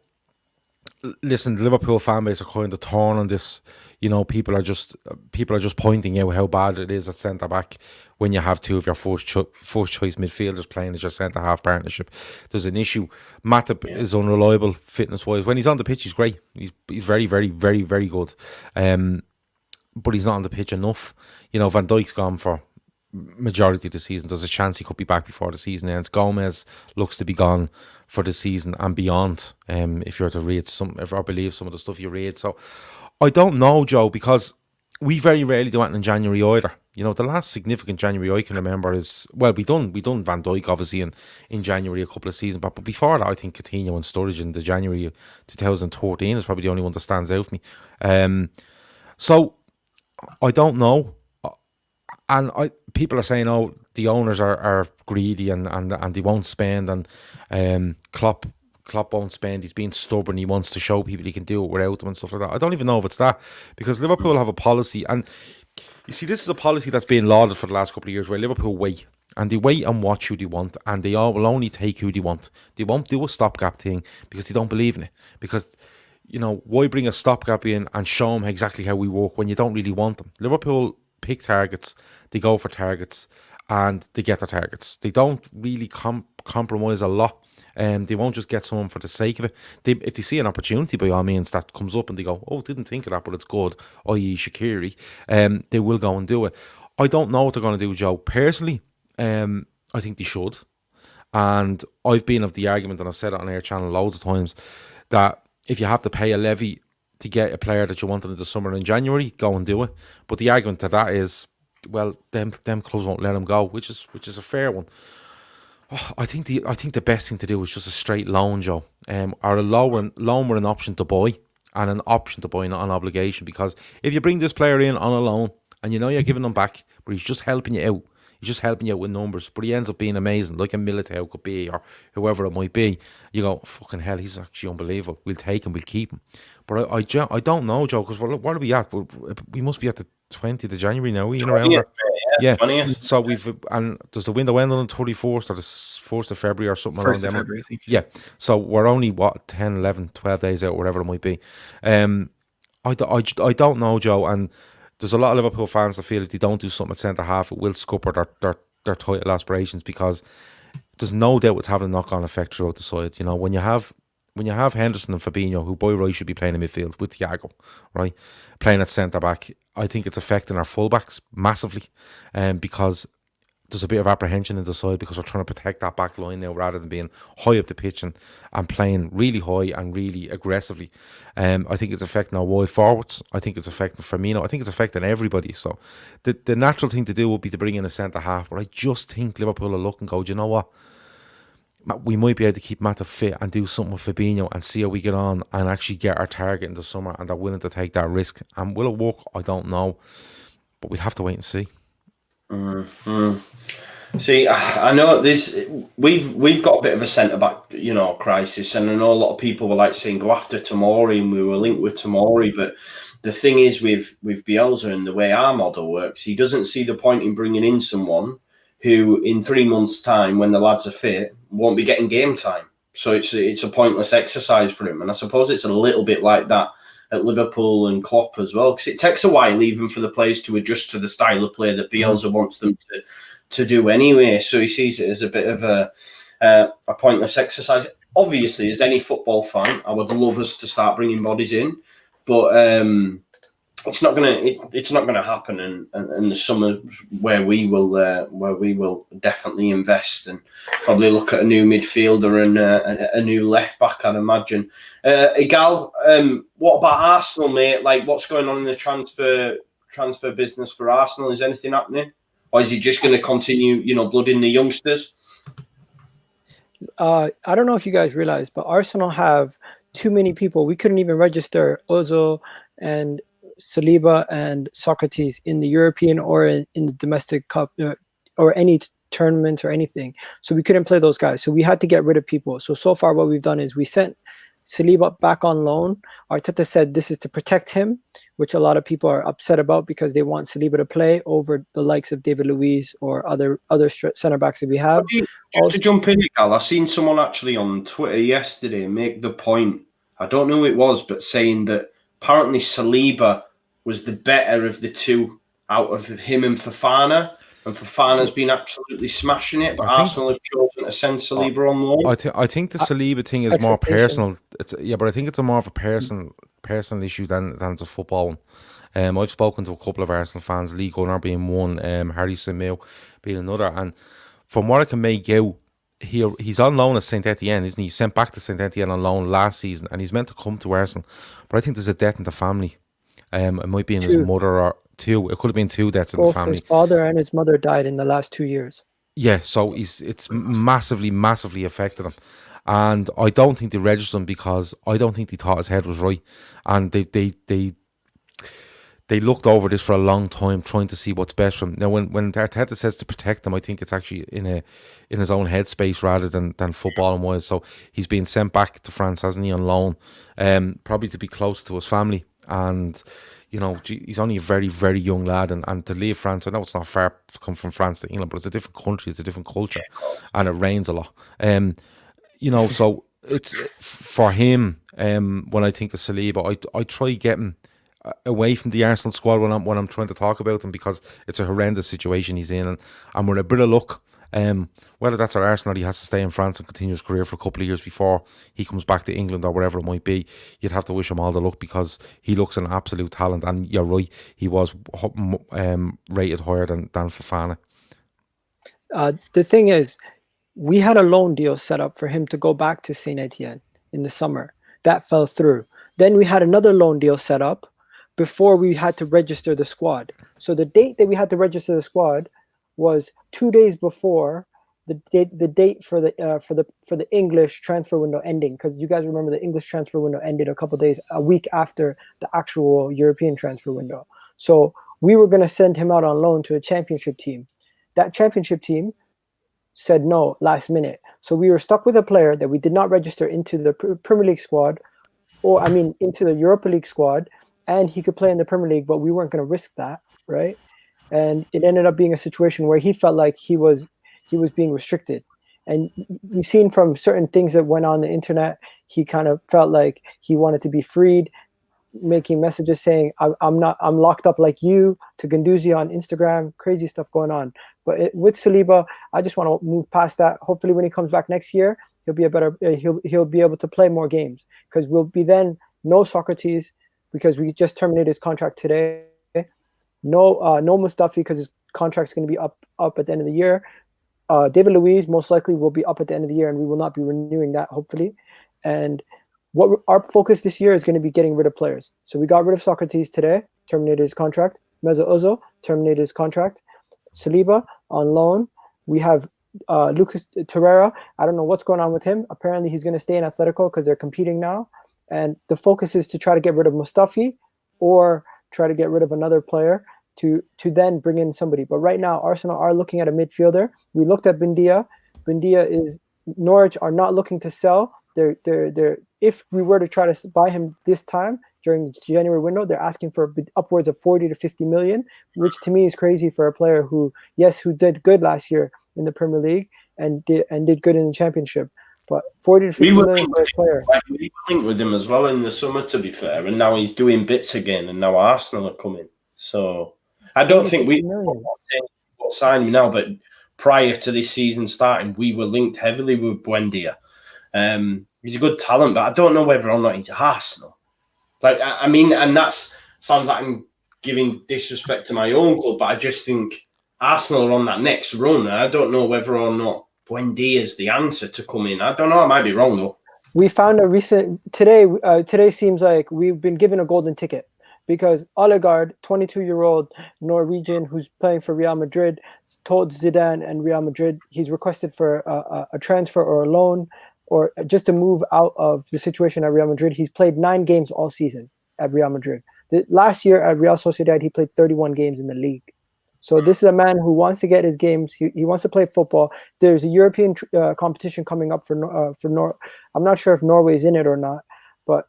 listen, the Liverpool fan base are kind of torn on this. You know, people are just pointing out how bad it is at centre back when you have two of your first choice midfielders playing as your centre half partnership. There's an issue. Matip is unreliable fitness wise. When he's on the pitch, he's great. He's very, very, very, very good. But he's not on the pitch enough. You know, Van Dijk's gone for majority of the season. There's a chance he could be back before the season ends. Gomez looks to be gone for the season and beyond. If you're to read or believe some of the stuff you read, so. I don't know, Joe, because we very rarely do it in January either. You know, the last significant January I can remember is, well, we done Van Dijk obviously in January a couple of seasons back, but before that I think Coutinho and Sturridge in the January 2014 is probably the only one that stands out for me. So I don't know, and people are saying, oh, the owners are greedy and they won't spend, and Klopp won't spend. He's being stubborn. He wants to show people he can do it without them and stuff like that. I don't even know if it's that, because Liverpool have a policy, and you see, this is a policy that's been lauded for the last couple of years, where Liverpool wait, and they wait and watch who they want, and they all will only take who they want. They won't do a stopgap thing because they don't believe in it. Because, you know, why bring a stopgap in and show them exactly how we work when you don't really want them? Liverpool pick targets, they go for targets, and they get their targets. They don't really compromise a lot. They won't just get someone for the sake of it. If they see an opportunity, by all means, that comes up and they go, oh, didn't think of that, but it's good, i.e. Shaqiri, they will go and do it. I don't know what they're going to do, Joe. Personally, I think they should. And I've been of the argument, and I've said it on Air Channel loads of times, that if you have to pay a levy to get a player that you wanted in the summer in January, go and do it. But the argument to that is, well, them clubs won't let him go, which is a fair one. I think the best thing to do is just a straight loan, Joe, or a loan with an option to buy, and an option to buy, not an obligation. Because if you bring this player in on a loan and you know you're giving him back, but he's just helping you out, with numbers, but he ends up being amazing, like a Militao could be, or whoever it might be, you go, fucking hell, he's actually unbelievable. We'll take him, we'll keep him. But I don't know, Joe, because what are we at? We must be at the 20th of January now, you know, around there. Yeah, 20th. So and does the window end on the 31st or the 1st of February or something around there? February, I think. Yeah, so we're only, 10, 11, 12 days out, whatever it might be. I don't know, Joe, and there's a lot of Liverpool fans that feel if they don't do something at centre-half, it will scupper their title aspirations, because there's no doubt it's having a knock-on effect throughout the side. You know, when you have Henderson and Fabinho, who by right should be playing in midfield with Thiago, right, playing at centre-back, I think it's affecting our fullbacks massively, because there's a bit of apprehension in the side, because we're trying to protect that back line now rather than being high up the pitch and playing really high and really aggressively. I think it's affecting our wide forwards. I think it's affecting Firmino. I think it's affecting everybody. So the natural thing to do would be to bring in a centre-half, but I just think Liverpool will look and go, do you know what? We might be able to keep Matip fit and do something with Fabinho and see how we get on and actually get our target in the summer, and they're willing to take that risk. And will it work? I don't know, but we'd have to wait and see. See, I know this. We've got a bit of a centre back, crisis, and I know a lot of people were like saying go after Tomori, and we were linked with Tomori. But the thing is, with Bielsa and the way our model works, he doesn't see the point in bringing in someone who, in 3 months' time, when the lads are fit, won't be getting game time. So it's a pointless exercise for him. And I suppose it's a little bit like that at Liverpool and Klopp as well, because it takes a while even for the players to adjust to the style of play that Bielsa wants them to do anyway. So he sees it as a bit of a pointless exercise. Obviously, as any football fan, I would love us to start bringing bodies in, but it's not gonna happen. And the summer where we will definitely invest and probably look at a new midfielder and a new left back, I'd imagine. Egal, what about Arsenal, mate? Like, what's going on in the transfer business for Arsenal? Is anything happening, or is he just going to continue, blooding the youngsters? I don't know if you guys realize, but Arsenal have too many people. We couldn't even register Ozil and Saliba and Socrates in the European or in the domestic cup or any tournaments or anything. So we couldn't play those guys. So we had to get rid of people. So far what we've done is we sent Saliba back on loan. Arteta said this is to protect him, which a lot of people are upset about because they want Saliba to play over the likes of David Luiz or other centre backs that we have. Just to jump in, Egal, I seen someone actually on Twitter yesterday make the point, I don't know who it was, but saying that apparently Saliba was the better of the two out of him and Fofana. And Fofana's been absolutely smashing it, but Arsenal have chosen to send Saliba on loan. I think the Saliba thing is more personal. But I think it's more of a personal issue than it's a football one. I've spoken to a couple of Arsenal fans, Lee Gunnar being one, Harry Samuel being another, and from what I can make out, he's on loan at Saint Etienne, isn't he? He's sent back to Saint Etienne on loan last season, and he's meant to come to Arsenal. But I think there's a death in the family. It might be in his mother or two. It could have been two deaths in the family. Both his father and his mother died in the last 2 years. Yeah, so it's massively affected him. And I don't think they registered him because I don't think they thought his head was right. And they looked over this for a long time, trying to see what's best for him. Now, when Arteta says to protect him, I think it's actually in his own headspace rather than footballing wise. So he's been sent back to France, hasn't he, on loan, probably to be close to his family. And you know, he's only a very, very young lad, and to leave France, I know it's not far to come from France to England, but it's a different country, it's a different culture, and it rains a lot. You know, so it's for him. When I think of Saliba, I try getting away from the Arsenal squad when I'm trying to talk about them, because it's a horrendous situation he's in, and with a bit of luck, whether that's at Arsenal or he has to stay in France and continue his career for a couple of years before he comes back to England or whatever it might be, you'd have to wish him all the luck, because he looks an absolute talent, and you're right, he was rated higher than Fofana. The thing is, we had a loan deal set up for him to go back to Saint Etienne in the summer. That fell through. Then we had another loan deal set up before we had to register the squad. So the date that we had to register the squad was 2 days before the date for the English transfer window ending, because you guys remember the English transfer window ended a week after the actual European transfer window. So we were going to send him out on loan to a championship team. That championship team said no last minute. So we were stuck with a player that we did not register into the Premier League squad, into the Europa League squad, and he could play in the Premier League, but we weren't going to risk that, right? And it ended up being a situation where he felt like he was being restricted. And you've seen from certain things that went on the internet, he kind of felt like he wanted to be freed, making messages saying, I'm locked up like you, to Guendouzi on Instagram, crazy stuff going on. But with Saliba, I just want to move past that. Hopefully when he comes back next year, he'll be able to play more games, because we'll be then no Socrates, because we just terminated his contract today. No Mustafi, because his contract's going to be up at the end of the year. David Luiz most likely will be up at the end of the year, and we will not be renewing that, hopefully. And what our focus this year is going to be getting rid of players. So we got rid of Socrates today, terminated his contract. Mesut Ozil terminated his contract. Saliba on loan. We have Lucas Torreira. I don't know what's going on with him. Apparently he's going to stay in Atletico because they're competing now. And the focus is to try to get rid of Mustafi or try to get rid of another player to then bring in somebody. But right now, Arsenal are looking at a midfielder. We looked at Buendia. Norwich are not looking to sell. They're if we were to try to buy him this time during the January window, they're asking for upwards of 40 to 50 million, which to me is crazy for a player who did good last year in the Premier League and did good in the Championship. But 40 to 50 million for a player. We were linked with him as well in the summer, to be fair, and now he's doing bits again, and now Arsenal are coming. So I don't think we will sign him now, but prior to this season starting, we were linked heavily with Buendia. He's a good talent, but I don't know whether or not he's Arsenal. Like, I mean, and that sounds like I'm giving disrespect to my own club, but I just think Arsenal are on that next run, and I don't know whether or not Buendia is the answer to come in. I don't know. I might be wrong, though. We found a recent... Today seems like we've been given a golden ticket because ALLLEEDSTV, 22-year-old Norwegian who's playing for Real Madrid, told Zidane and Real Madrid he's requested for a transfer or a loan or just to move out of the situation at Real Madrid. He's played 9 games all season at Real Madrid. Last year at Real Sociedad, he played 31 games in the league. So this is a man who wants to get his games. He wants to play football. There's a European competition coming up for I'm not sure if Norway's in it or not, but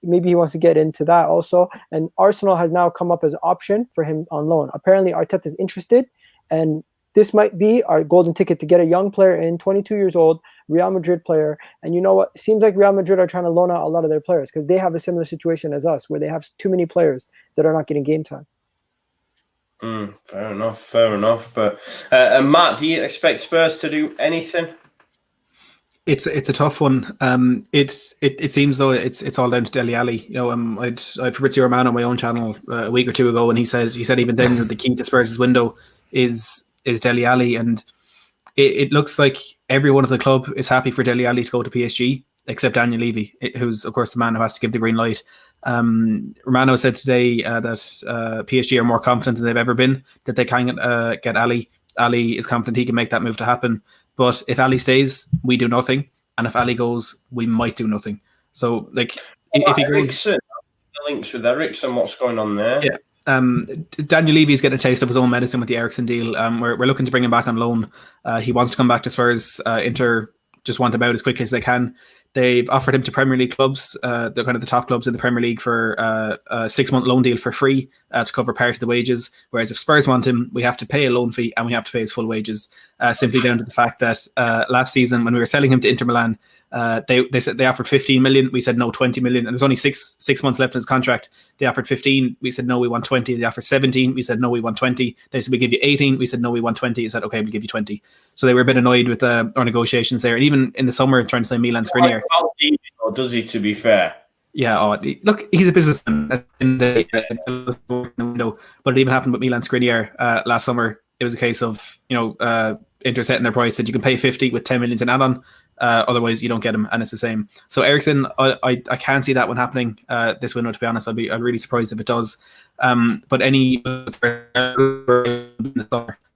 maybe he wants to get into that also. And Arsenal has now come up as an option for him on loan. Apparently Arteta is interested, and this might be our golden ticket to get a young player in, 22 years old, Real Madrid player. And you know what? It seems like Real Madrid are trying to loan out a lot of their players because they have a similar situation as us where they have too many players that are not getting game time. Fair enough. But Matt, do you expect Spurs to do anything? It's a tough one. It seems though it's all down to Dele Alli. You know, I'd Fabrizio Romano on my own channel a week or two ago, and he said even then that the key to Spurs' window is Dele Alli, and it looks like everyone at the club is happy for Dele Alli to go to PSG except Daniel Levy, who's of course the man who has to give the green light. Romano said today that PSG are more confident than they've ever been that they can get Ali. Ali is confident he can make that move to happen. But if Ali stays, we do nothing, and if Ali goes, we might do nothing. So, like, if he agrees, the links with Eriksen, what's going on there? Yeah. Daniel Levy's getting a taste of his own medicine with the Eriksen deal. We're looking to bring him back on loan. He wants to come back to Spurs. Inter just want him out as quickly as they can. They've offered him to Premier League clubs, the kind of the top clubs in the Premier League, for a 6-month loan deal for free to cover part of the wages. Whereas if Spurs want him, we have to pay a loan fee and we have to pay his full wages, simply down to the fact that last season when we were selling him to Inter Milan, they said they offered 15 million. We said no, 20 million. And there was only six months left in his contract. They offered 15. We said no, we want 20. They offered 17. We said no, we want 20. They said we give you 18. We said no, we want 20. They said okay, we'll give you 20. So they were a bit annoyed with our negotiations there. And even in the summer, trying to sign Milan Skriniar. Or does he? To be fair, yeah. Look, he's a businessman in the window. But it even happened with Milan Skriniar last summer. It was a case of Inter setting their price, said you can pay 50 with 10 million in add-on. Otherwise you don't get him, and it's the same. So Eriksen, I can't see that one happening this window, to be honest. I'd be really surprised if it does. But any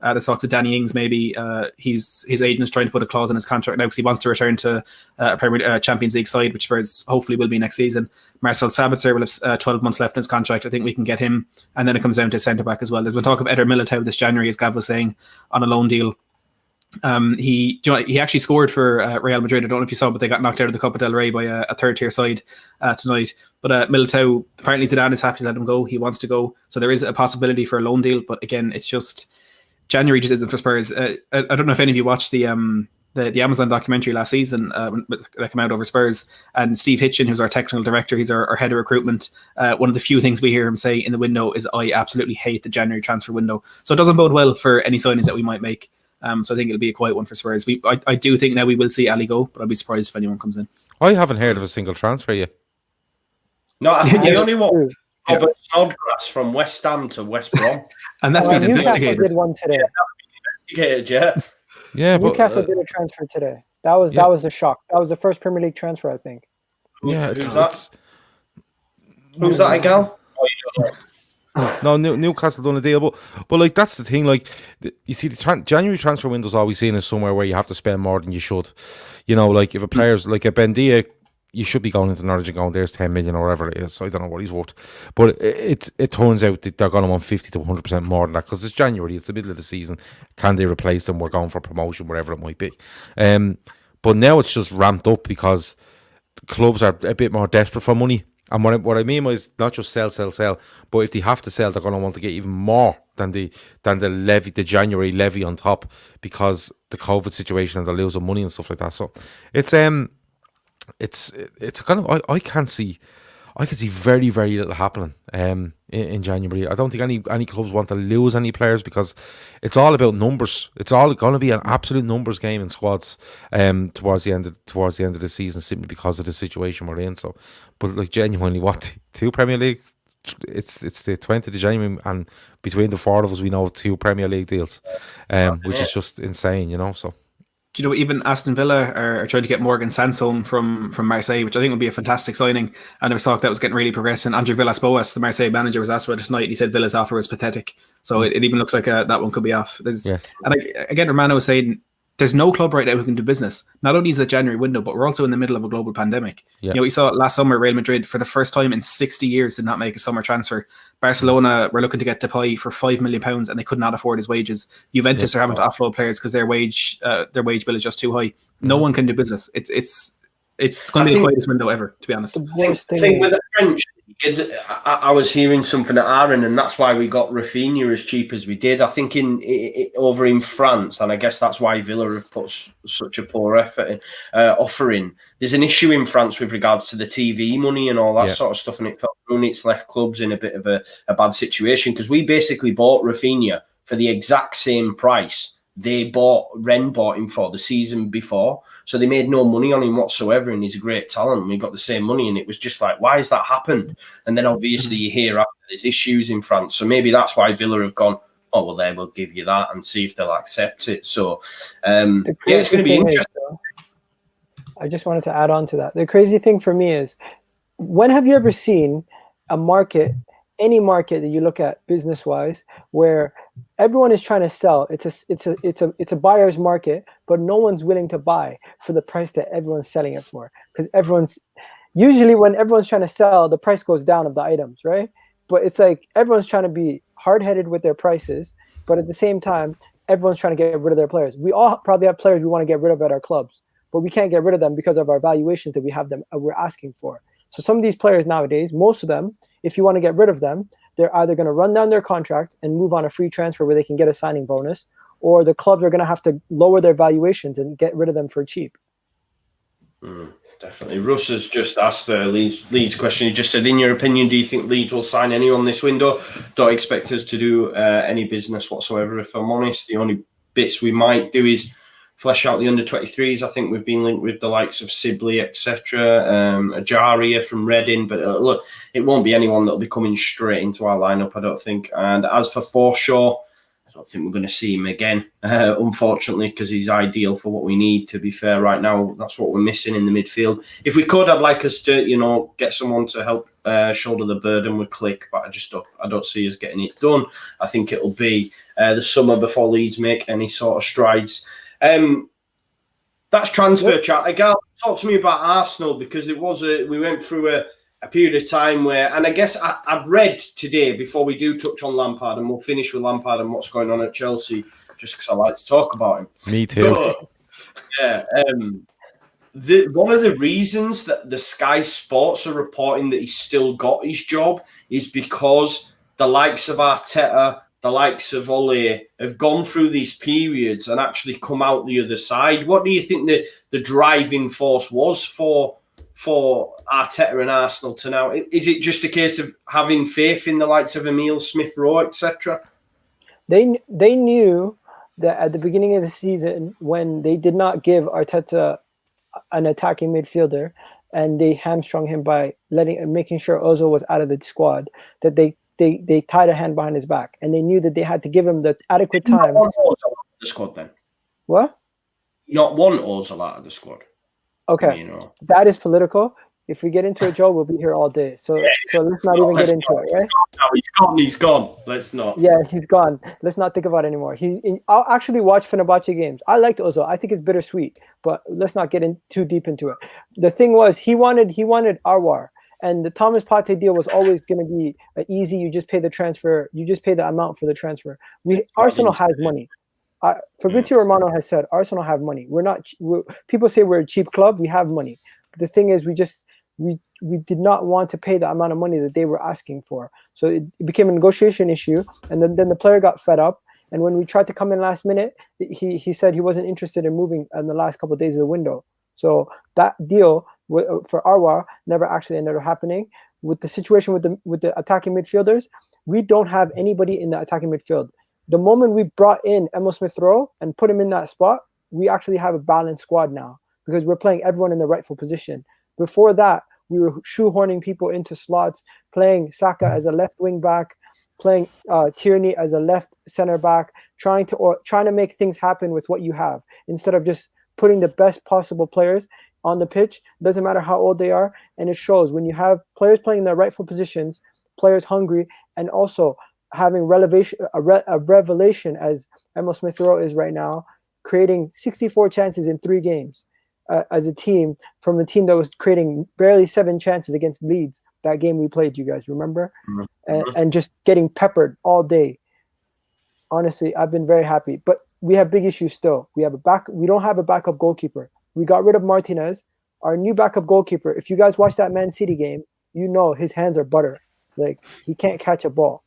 there's talks of Danny Ings, maybe his agent is trying to put a clause in his contract now because he wants to return to a Champions League side, which Spurs hopefully will be next season. Marcel Sabitzer will have 12 months left in his contract. I think we can get him, and then it comes down to centre back as well. There's been talk of Eder Militao this January, as Gav was saying, on a loan deal. He actually scored for Real Madrid. I don't know if you saw, but they got knocked out of the Copa del Rey by a third tier side tonight. But Militao, apparently Zidane is happy to let him go. He wants to go, so there is a possibility for a loan deal. But again, it's just January just isn't for Spurs. I don't know if any of you watched the Amazon documentary last season that came out over Spurs, and Steve Hitchen, who's our technical director, he's our head of recruitment. One of the few things we hear him say in the window is, "I absolutely hate the January transfer window." So it doesn't bode well for any signings that we might make. So I think it'll be a quiet one for Spurs. I do think now we will see Ali go, but I'd be surprised if anyone comes in. I haven't heard of a single transfer yet. No, I think the only one, Robert Snodgrass from West Ham to West Brom. And that's been investigated. Newcastle did one today. Yeah, but Newcastle did a transfer today. That was a shock. That was the first Premier League transfer, I think. Yeah, who's that? Who's that, Egal? Oh, you don't know. No, Newcastle done a deal, but like that's the thing. Like you see, the January transfer window's always seen as somewhere where you have to spend more than you should. Like if a player's like a Bendia, you should be going into Norwich and going, there's 10 million or whatever it is. So I don't know what he's worth, but it turns out that they're going to want 50 to 100% more than that because it's January, it's the middle of the season. Can they replace them? We're going for promotion, whatever it might be. But now it's just ramped up because the clubs are a bit more desperate for money. And what I mean is not just sell, but if they have to sell, they're going to want to get even more than the January levy on top because the COVID situation and they're losing money and stuff like that. So it's kind of I can see very, very little happening in January. I don't think any clubs want to lose any players because it's all about numbers. It's all going to be an absolute numbers game in squads towards the end of the season, simply because of the situation we're in. So, but like genuinely, what 2 Premier League? It's the 20th of January, and between the 4 of us, we know 2 Premier League deals, which is just insane, So. Even Aston Villa are trying to get Morgan Sanson from Marseille, which I think would be a fantastic signing. And there was talk that was getting really progressing. Andrew Villas-Boas, the Marseille manager, was asked about it tonight, and he said Villa's offer was pathetic. So it even looks like that one could be off. And again, Romano was saying there's no club right now who can do business. Not only is it January window, but we're also in the middle of a global pandemic. Yeah. You know, we saw last summer Real Madrid for the first time in 60 years did not make a summer transfer. Barcelona were looking to get Depay for £5 million and they could not afford his wages. Juventus are having to offload players because their wage bill is just too high. No one can do business. It's going to be the quietest window ever, to be honest. I think with the French, I was hearing something at Aaron, and that's why we got Rafinha as cheap as we did. I think over in France, and I guess that's why Villa have put such a poor offering. There's an issue in France with regards to the TV money and all that sort of stuff, and it felt it's left clubs in a bit of a bad situation because we basically bought Rafinha for the exact same price Rennes bought him for the season before. So they made no money on him whatsoever, and he's a great talent. And we got the same money, and it was just like, why has that happened? And then obviously you hear after there's issues in France, so maybe that's why Villa have gone, oh well, there, we'll give you that and see if they'll accept it. So it's going to be interesting. I just wanted to add on to that. The crazy thing for me is, when have you ever seen a market, any market that you look at business-wise, where everyone is trying to sell? It's a buyer's market, but no one's willing to buy for the price that everyone's selling it for. Because usually when everyone's trying to sell, the price goes down of the items, right? But it's like everyone's trying to be hard-headed with their prices, but at the same time, everyone's trying to get rid of their players. We all probably have players we want to get rid of at our clubs, but we can't get rid of them because of our valuations that we're asking for. So some of these players nowadays, most of them, if you want to get rid of them, they're either going to run down their contract and move on a free transfer where they can get a signing bonus, or the clubs are going to have to lower their valuations and get rid of them for cheap. Definitely. Russ has just asked Leeds question. He just said, in your opinion, do you think Leeds will sign anyone this window? Don't expect us to do any business whatsoever, if I'm honest. The only bits we might do is flesh out the under-23s. I think we've been linked with the likes of Sibley, etc. Ajaria from Reading. But look, it won't be anyone that'll be coming straight into our lineup, I don't think. And as for Forshaw, I don't think we're going to see him again, unfortunately, because he's ideal for what we need, to be fair, right now. That's what we're missing in the midfield. If we could, I'd like us to, get someone to help shoulder the burden with Click, but I don't see us getting it done. I think it'll be the summer before Leeds make any sort of strides. That's transfer chat. Egal, talk to me about Arsenal, because we went through a period of time where, and I guess I've read today, before we do touch on Lampard, and we'll finish with Lampard and what's going on at Chelsea, just because I like to talk about him. Me too. But, one of the reasons that the Sky Sports are reporting that he's still got his job is because the likes of Arteta, the likes of Ole have gone through these periods and actually come out the other side. What do you think the driving force was for Arteta and Arsenal to now? Is it just a case of having faith in the likes of Emile Smith-Rowe, etc.? They knew that at the beginning of the season, when they did not give Arteta an attacking midfielder and they hamstrung him by making sure Ozil was out of the squad, that they tied a hand behind his back, and they knew that they had to give him the adequate time. Not want Ozil out of the squad, then? What? Not want Ozil out of the squad. Okay, that is political. If we get into it, Joe, we'll be here all day. So let's not even get into it, right? No, he's gone. Let's not. Yeah, he's gone. Let's not think about it anymore. I'll actually watch Fenerbahce games. I liked Ozil. I think it's bittersweet, but let's not get too deep into it. The thing was, he wanted Arwar. And the Thomas Partey deal was always going to be easy. You just pay the transfer. You just pay the amount for the transfer. Arsenal has money. Fabrizio Romano has said Arsenal have money. People say we're a cheap club. We have money. But the thing is, we did not want to pay the amount of money that they were asking for. So it became a negotiation issue. And then the player got fed up. And when we tried to come in last minute, he said he wasn't interested in moving in the last couple of days of the window. So that deal for Arwar never actually ended up happening. With the situation with the attacking midfielders, we don't have anybody in the attacking midfield. The moment we brought in Emile Smith-Rowe and put him in that spot, we actually have a balanced squad now, because we're playing everyone in the rightful position. Before that, we were shoehorning people into slots, playing Saka as a left wing back, playing Tierney as a left center back, trying to make things happen with what you have, instead of just putting the best possible players on the pitch. Doesn't matter how old they are, and it shows when you have players playing in their rightful positions, players hungry, and also having a revelation as Emile Smith-Rowe is right now. creating 64 chances in 3 games as a team, from a team that was creating barely 7 chances against Leeds. That game we played, you guys remember? And just getting peppered all day. Honestly, I've been very happy. But we have big issues still. We don't have a backup goalkeeper. We got rid of Martinez. Our new backup goalkeeper, if you guys watch that Man City game, you know his hands are butter. Like, he can't catch a ball.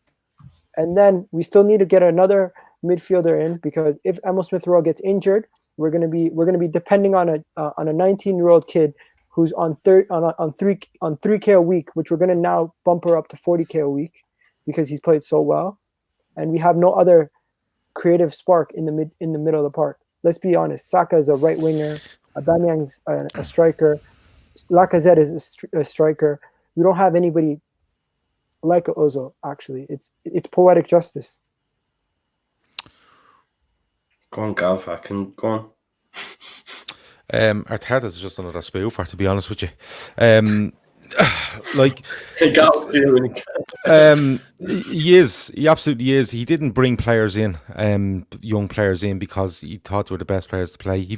And then we still need to get another midfielder in, because if Emil Smith-Rowe gets injured, we're gonna be depending on a 19-year-old kid who's on 3K a week, which we're gonna now bump her up to 40K a week because he's played so well, and we have no other creative spark in the middle of the park. Let's be honest. Saka is a right winger. Aubameyang's a striker. Lacazette is a striker. We don't have anybody like Ozil. Actually, it's poetic justice. Go on, Gav. I can go on. Arteta's just another spoofer, to be honest with you. Like, He is. He absolutely is. He didn't bring players in, young players in, because he thought they were the best players to play. He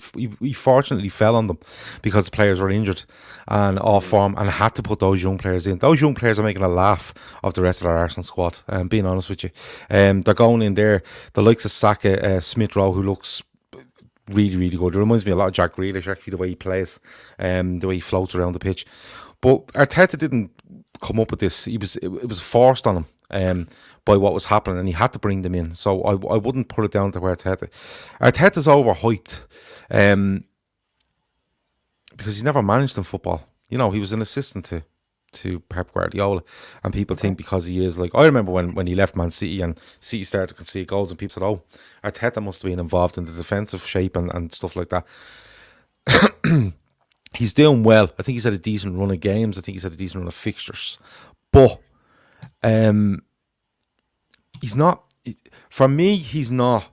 fortunately fell on them because the players were injured and off form, and had to put those young players in. Those young players are making a laugh of the rest of our Arsenal squad. Being honest with you, they're going in there. The likes of Saka, Smith-Rowe, who looks really, really good. It reminds me a lot of Jack Grealish, actually, the way he plays, the way he floats around the pitch. But Arteta didn't come up with this. It was forced on him by what was happening, and he had to bring them in. So I wouldn't put it down to Arteta. Arteta's overhyped because he's never managed in football. You know, he was an assistant to Pep Guardiola, and people think because he is, like, I remember when he left Man City and City started to concede goals, and people said, oh, Arteta must have been involved in the defensive shape and stuff like that. He's doing well. I think he's had a decent run of games. I think he's had a decent run of fixtures. But he's not, for me, he's not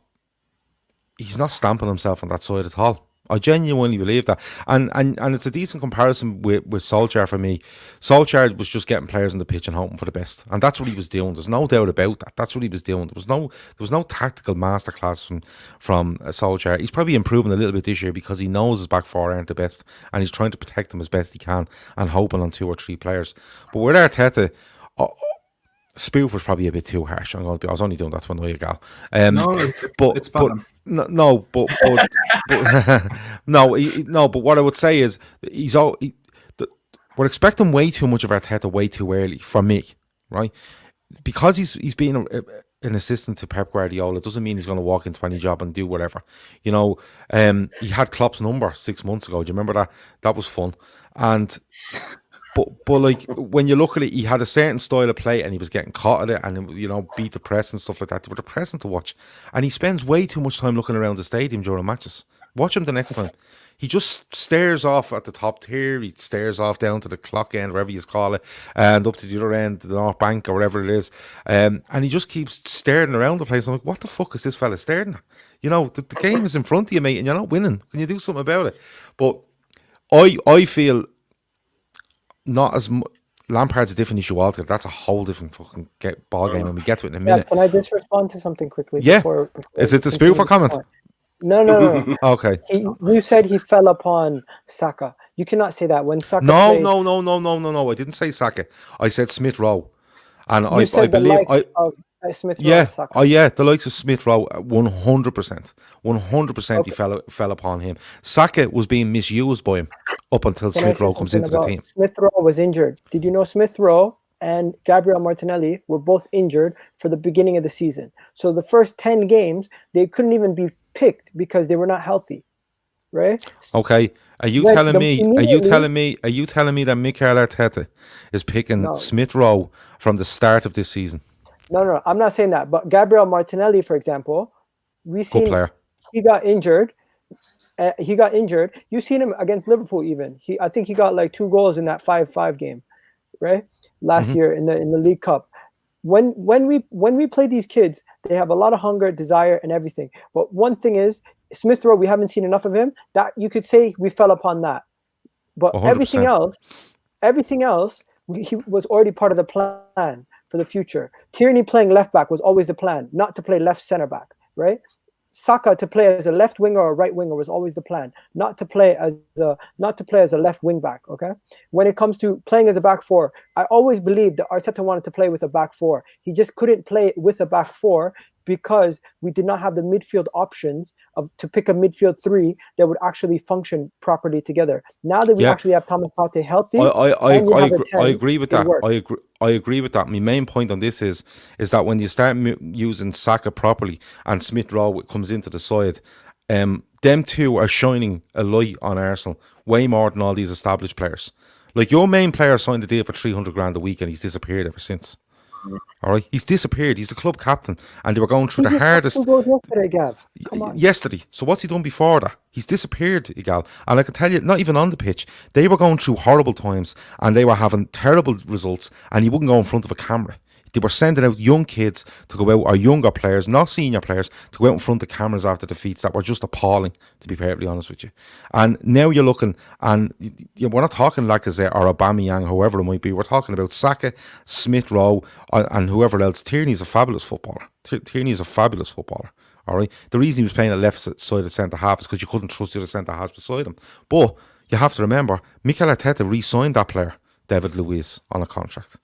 stamping himself on that side at all. I genuinely believe that. And it's a decent comparison with Solskjaer for me. Solskjaer was just getting players on the pitch and hoping for the best. And that's what he was doing. There's no doubt about that. That's what he was doing. There was no tactical masterclass from Solskjaer. He's probably improving a little bit this year because he knows his back four aren't the best, and he's trying to protect them as best he can and hoping on 2 or 3 players. But with Arteta, spoof was probably a bit too harsh. I was only doing that to annoy Egal. But what I would say is we're expecting way too much of Arteta way too early from me, right? Because he's been an assistant to Pep Guardiola doesn't mean he's going to walk into any job and do whatever. You know, he had Klopp's number 6 months ago. Do you remember that? That was fun. And But like, when you look at it, he had a certain style of play and he was getting caught at it and, you know, beat the press and stuff like that. They were depressing to watch. And he spends way too much time looking around the stadium during matches. Watch him the next time. He just stares off at the top tier. He stares off down to the clock end, wherever you call it, and up to the other end, the North Bank or wherever it is. And he just keeps staring around the place. I'm like, what the fuck is this fella staring at? You know, the game is in front of you, mate, and you're not winning. Can you do something about it? But I feel... not as Lampard's a different issue altogether. That's a whole different fucking ball game, and we get to it in a minute. Can I just respond to something quickly? Yeah. Before is it the spoof or comment? No. Okay. You said he fell upon Saka. You cannot say that when Saka. No. played, I didn't say Saka. I said Smith-Rowe, and I believe Smith-Rowe, Saka. The likes of Smith-Rowe, 100%. He fell upon him. Saka was being misused by him up until Smith-Rowe comes into the team. Smith-Rowe was injured. Did you know Smith-Rowe and Gabriel Martinelli were both injured for the beginning of the season? So the first 10 games, they couldn't even be picked because they were not healthy, right? Okay. Are you telling me that Mikel Arteta is picking Smith-Rowe from the start of this season? No, I'm not saying that. But Gabriel Martinelli, for example, good player. He got injured. You've seen him against Liverpool even. I think he got like 2 goals in that 5-5 game, right? Last year in the League Cup. When we play these kids, they have a lot of hunger, desire, and everything. But one thing is, Smith-Rowe, we haven't seen enough of him. That you could say we fell upon that. But 100%. everything else, he was already part of the plan for the future. Tierney playing left back was always the plan, not to play left center back, right? Saka to play as a left winger or a right winger was always the plan, not to play as a left wing back. Okay, when it comes to playing as a back four, I always believed that Arteta wanted to play with a back four. He just couldn't play with a back four because we did not have the midfield options to pick a midfield three that would actually function properly together. Now that we actually have Thomas Partey healthy, I agree with that. I agree with that. My main point on this is that when you start using Saka properly and Smith Rowe comes into the side, them two are shining a light on Arsenal way more than all these established players. Like, your main player signed a deal for 300 grand a week and he's disappeared ever since. All right, he's disappeared. He's the club captain, and they were going through the hardest. Yesterday, Gav. Yesterday. So what's he done before that? He's disappeared, Egal. And I can tell you, not even on the pitch, they were going through horrible times, and they were having terrible results, and he wouldn't go in front of a camera. They were sending out young kids to go out, or younger players, not senior players, to go out in front of cameras after defeats that were just appalling, to be perfectly honest with you. And now you're looking, and we're not talking Lacazette or Aubameyang, whoever it might be. We're talking about Saka, Smith Rowe, and whoever else. Tierney's a fabulous footballer. Tierney's a fabulous footballer. All right. The reason he was playing at left side of centre half is because you couldn't trust the other centre halves beside him. But you have to remember, Mikel Arteta re-signed that player, David Luiz, on a contract.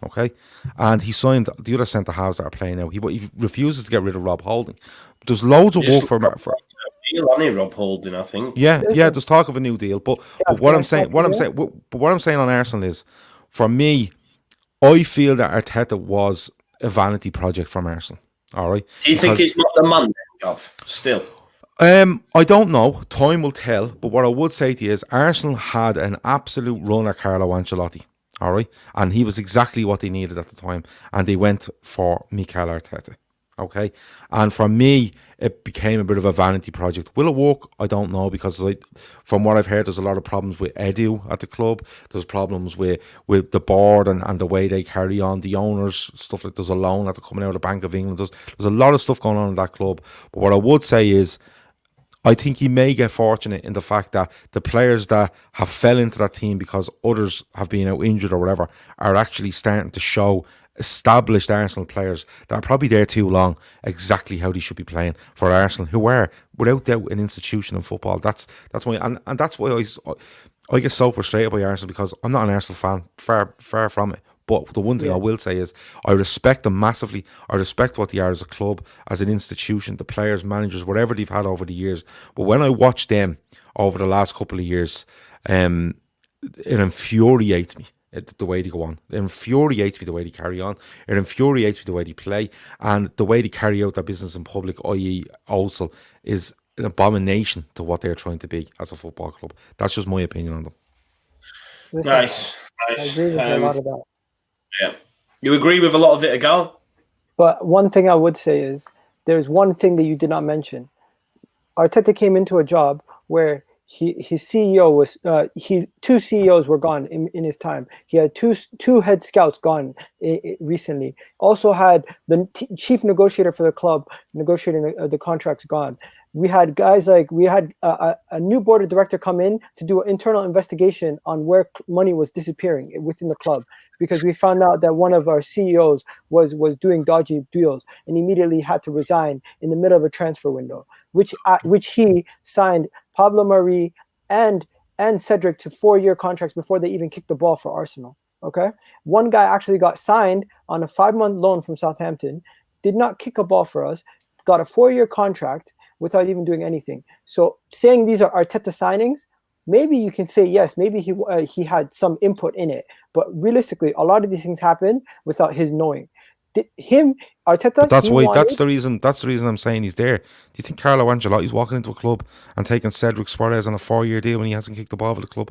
Okay, and he signed the other centre halves that are playing now. He refuses to get rid of Rob Holding. There's loads of work for deal on it, Rob Holding, I think. Yeah. There's talk of a new deal, but what I'm saying on Arsenal is, for me, I feel that Arteta was a vanity project from Arsenal. All right. Do you think it's not the man, Gav? Still. I don't know. Time will tell. But what I would say to you is, Arsenal had an absolute runner, Carlo Ancelotti. All right, and he was exactly what they needed at the time, and they went for Mikel Arteta. Okay, and for me, it became a bit of a vanity project. Will it work? I don't know, because from what I've heard, there's a lot of problems with Edu at the club. There's problems with the board and the way they carry on, the owners, stuff like there's a loan after coming out of the Bank of England. There's a lot of stuff going on in that club. But what I would say is, I think he may get fortunate in the fact that the players that have fell into that team because others have been out injured or whatever are actually starting to show established Arsenal players that are probably there too long exactly how they should be playing for Arsenal, who are without doubt an institution in football. That's why, and that's why I get so frustrated by Arsenal, because I'm not an Arsenal fan, far from it. But the one thing I will say is, I respect them massively. I respect what they are as a club, as an institution, the players, managers, whatever they've had over the years. But when I watch them over the last couple of years, it infuriates me the way they go on. It infuriates me the way they carry on. It infuriates me the way they play. And the way they carry out their business in public, i.e. also, is an abomination to what they're trying to be as a football club. That's just my opinion on them. Nice. I agree with a lot of that. Yeah. You agree with a lot of it, Egal? But one thing I would say is, there's one thing that you did not mention. Arteta came into a job where his CEO was two CEOs were gone in his time. He had two head scouts gone recently. Also had the chief negotiator for the club negotiating the contracts gone. We had guys like, we had a new board of director come in to do an internal investigation on where money was disappearing within the club, because we found out that one of our CEOs was doing dodgy deals and immediately had to resign in the middle of a transfer window, which he signed Pablo Mari and Cedric to 4-year contracts before they even kicked the ball for Arsenal. Okay, one guy actually got signed on a 5-month loan from Southampton, did not kick a ball for us, got a 4-year contract without even doing anything. So saying these are Arteta signings, maybe you can say yes, maybe he had some input in it, but realistically, a lot of these things happen without his knowing. Arteta. But that's why. That's the reason. That's the reason I'm saying he's there. Do you think Carlo Ancelotti's walking into a club and taking Cedric Suarez on a 4-year deal when he hasn't kicked the ball for the club?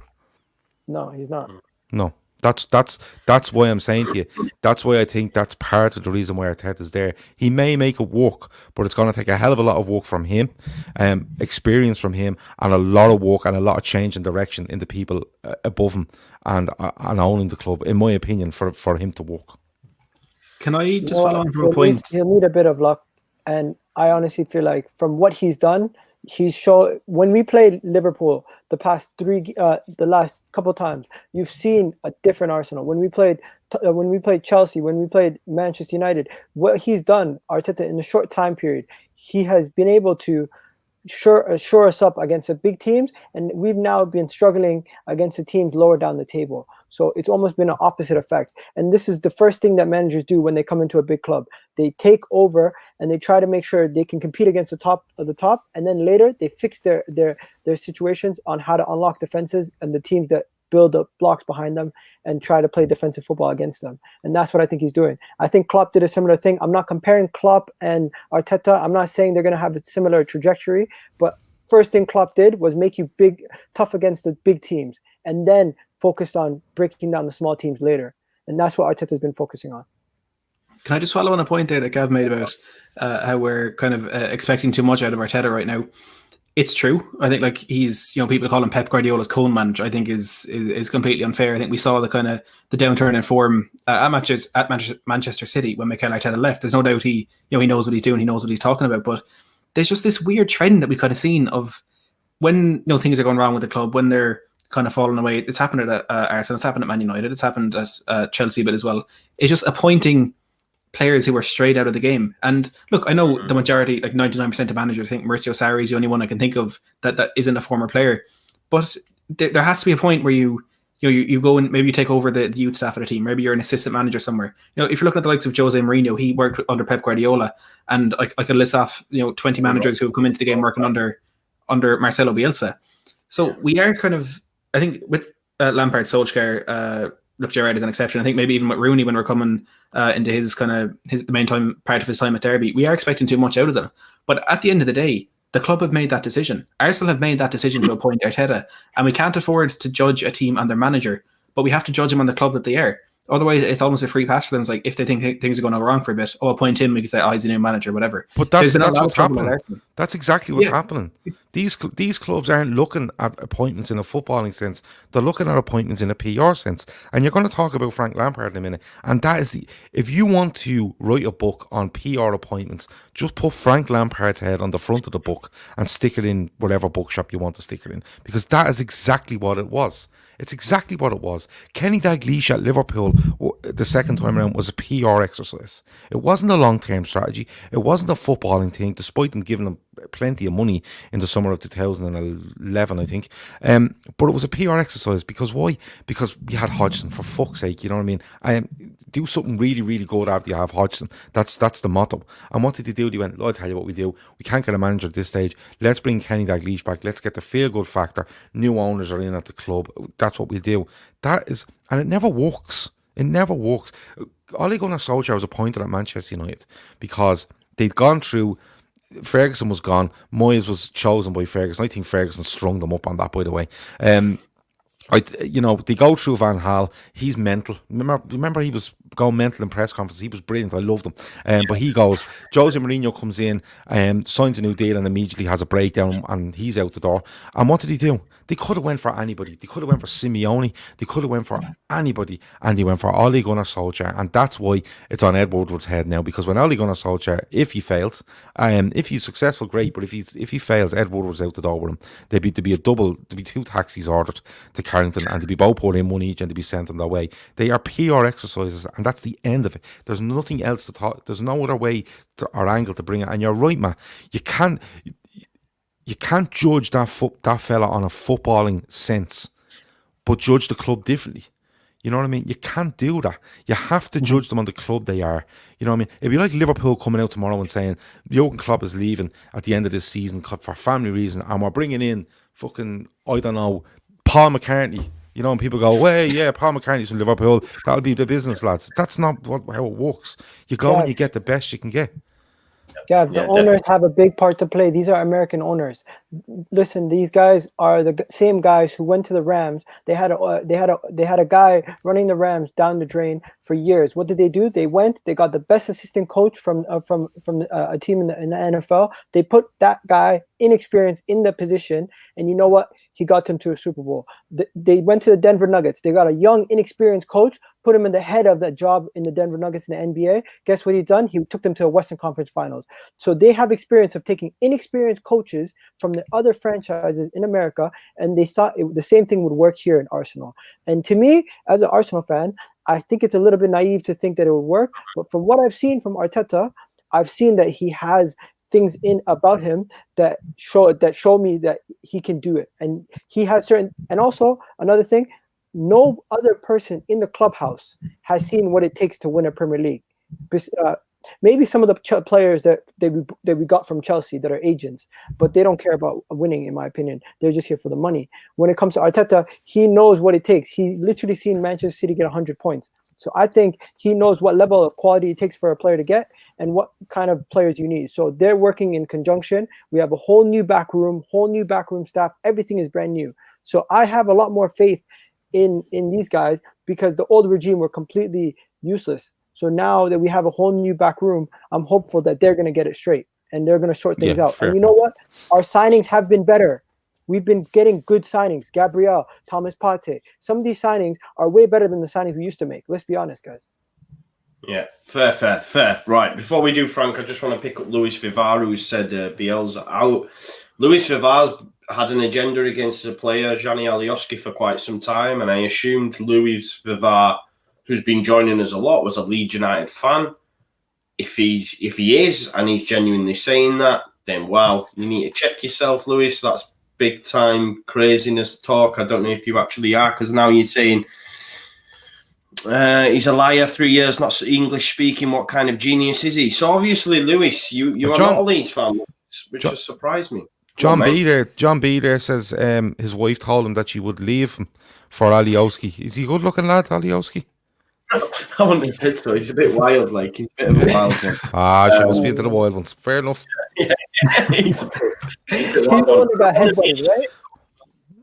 No, he's not. No. That's why I'm saying to you. That's why I think that's part of the reason why Arteta's there. He may make it work, but it's going to take a hell of a lot of work from him, experience from him, and a lot of work and a lot of change in direction in the people above him and owning the club, in my opinion, for him to work. Can I just follow on from a point? He'll need a bit of luck, and I honestly feel like from what he's done, he's shown. When we played Liverpool the last couple times, you've seen a different Arsenal. When we played Chelsea, when we played Manchester United, what he's done, Arteta, in a short time period, he has been able to shore us up against the big teams, and we've now been struggling against the teams lower down the table. So it's almost been an opposite effect. And this is the first thing that managers do when they come into a big club. They take over and they try to make sure they can compete against the top of the top, and then later they fix their situations on how to unlock defenses and the teams that build up blocks behind them and try to play defensive football against them. And that's what I think he's doing. I think Klopp did a similar thing. I'm not comparing Klopp and Arteta. I'm not saying they're going to have a similar trajectory, but first thing Klopp did was make you tough against the big teams, and then focused on breaking down the small teams later. And that's what Arteta's been focusing on. Can I just follow on a point there that Gav made about how we're kind of expecting too much out of Arteta right now? It's true. I think like he's, people call him Pep Guardiola's cone manager. I think is completely unfair. I think we saw the kind of the downturn in form at Manchester City when Mikel Arteta left. There's no doubt he knows what he's doing. He knows what he's talking about. But there's just this weird trend that we've kind of seen of when things are going wrong with the club, when they're kind of falling away. It's happened at Arsenal. It's happened at Man United. It's happened at Chelsea a bit as well. It's just appointing players who are straight out of the game. And look, I know the majority, like 99% of managers, think Maurizio Sarri is the only one I can think of that isn't a former player. But there has to be a point where you go and maybe you take over the youth staff of the team. Maybe you're an assistant manager somewhere. If you're looking at the likes of Jose Mourinho, he worked under Pep Guardiola, and I could list off 20 managers who have come into the game working under Marcelo Bielsa. So we are kind of, I think with Lampard, Solskjaer, look, Gerrard is an exception. I think maybe even with Rooney, when we're coming into the main part of his time at Derby, we are expecting too much out of them. But at the end of the day, the club have made that decision. Arsenal have made that decision to appoint Arteta, and we can't afford to judge a team and their manager, but we have to judge them on the club that they are. Otherwise, it's almost a free pass for them. It's like if they think things are going wrong for a bit, appoint him because he's a new manager, whatever. But that's what's happening. That's exactly what's happening. These clubs aren't looking at appointments in a footballing sense. They're looking at appointments in a PR sense. And you're going to talk about Frank Lampard in a minute. And that is if you want to write a book on PR appointments, just put Frank Lampard's head on the front of the book and stick it in whatever bookshop you want to stick it in. Because that is exactly what it was. It's exactly what it was. Kenny Dalglish at Liverpool the second time around was a PR exercise. It wasn't a long-term strategy. It wasn't a footballing thing, despite them giving them plenty of money in the summer of 2011, I think. But it was a PR exercise. Because why? Because we had Hodgson, for fuck's sake, you know what I mean? Do something really, really good after you have Hodgson. That's the motto. And what did they do? They went, I'll tell you what we do. We can't get a manager at this stage. Let's bring Kenny Dalglish back. Let's get the feel-good factor. New owners are in at the club. That's what we'll do. And it never works. It never works. Ole Gunnar Solskjaer was appointed at Manchester United because they'd gone through. Ferguson was gone. Moyes was chosen by Ferguson. I think Ferguson strung them up on that, by the way. They go through Van Gaal. He's mental. Remember he was going mental in press conferences. He was brilliant. I loved him. But he goes. Jose Mourinho comes in, signs a new deal, and immediately has a breakdown, and he's out the door. And what did he do? They could have went for anybody. They could have went for Simeone. They could have went for anybody, and they went for Ole Gunnar Solskjaer. And that's why it's on Ed Woodward's head now. Because when Ole Gunnar Solskjaer, if he fails, if he's successful, great. But if he fails, Ed Woodward's out the door with him. There'd be two taxis ordered to Carrington, and they'd be both put in one each, and they'd be sent on their way. They are PR exercises, and that's the end of it. There's nothing else to talk. There's no other way or angle to bring it. And you're right, Matt. You can't judge that fella on a footballing sense, but judge the club differently. You know what I mean? You can't do that. You have to judge them on the club they are. You know what I mean? It'd be like Liverpool coming out tomorrow and saying Jurgen Klopp is leaving at the end of this season for family reasons, and we're bringing in fucking, I don't know, Paul McCartney. You know, and people go, well, yeah, Paul McCartney's from Liverpool. That'll be the business, lads. That's not how it works. You go and you get the best you can get. Gav, the owners have a big part to play. These are American owners. Listen, these guys are the same guys who went to the Rams. They had a guy running the Rams down the drain for years. What did they do? They got the best assistant coach from a team in the NFL. They put that guy inexperienced in the position, and you know what? He got them to a Super Bowl. They went to the Denver Nuggets. They got a young, inexperienced coach, put him in the head of that job in the Denver Nuggets in the NBA. Guess what he done? He took them to the Western Conference Finals. So they have experience of taking inexperienced coaches from the other franchises in America, and they thought the same thing would work here in Arsenal. And to me, as an Arsenal fan, I think it's a little bit naive to think that it would work. But from what I've seen from Arteta, I've seen that he has things in about him that show me that he can do it, and he has certain. And also another thing, no other person in the clubhouse has seen what it takes to win a Premier League. Maybe some of the players that we got from Chelsea that are agents, but they don't care about winning, in my opinion. They're just here for the money. When it comes to Arteta, he knows what it takes. He literally seen Manchester City get 100 points. So I think he knows what level of quality it takes for a player to get and what kind of players you need. So they're working in conjunction. We have a whole new back room staff. Everything is brand new. So I have a lot more faith in these guys because the old regime were completely useless. So now that we have a whole new back room, I'm hopeful that they're going to get it straight and they're going to sort things out. And you know what? Our signings have been better. We've been getting good signings. Gabriel, Thomas Partey. Some of these signings are way better than the signings we used to make. Let's be honest, guys. Yeah, fair. Right, before we do, Frank, I just want to pick up Luis Vivar, who said Bielsa out. Luis Vivar's had an agenda against the player, Gianni Alioski, for quite some time, and I assumed Luis Vivar, who's been joining us a lot, was a Leeds United fan. If he is, and he's genuinely saying that, then wow, you need to check yourself, Luis. That's big time craziness talk. I don't know if you actually are, because now you're saying he's a liar, 3 years not English speaking. What kind of genius is he? So obviously, Luis, you are not a Leeds fan, which has surprised me. John B there says his wife told him that she would leave him for Alioski. Is he a good looking lad, Alioski? I wouldn't have said so. He's a bit wild, like he's a bit of a wild one. She must be into the wild ones. Fair enough. He's only got headbutted, right?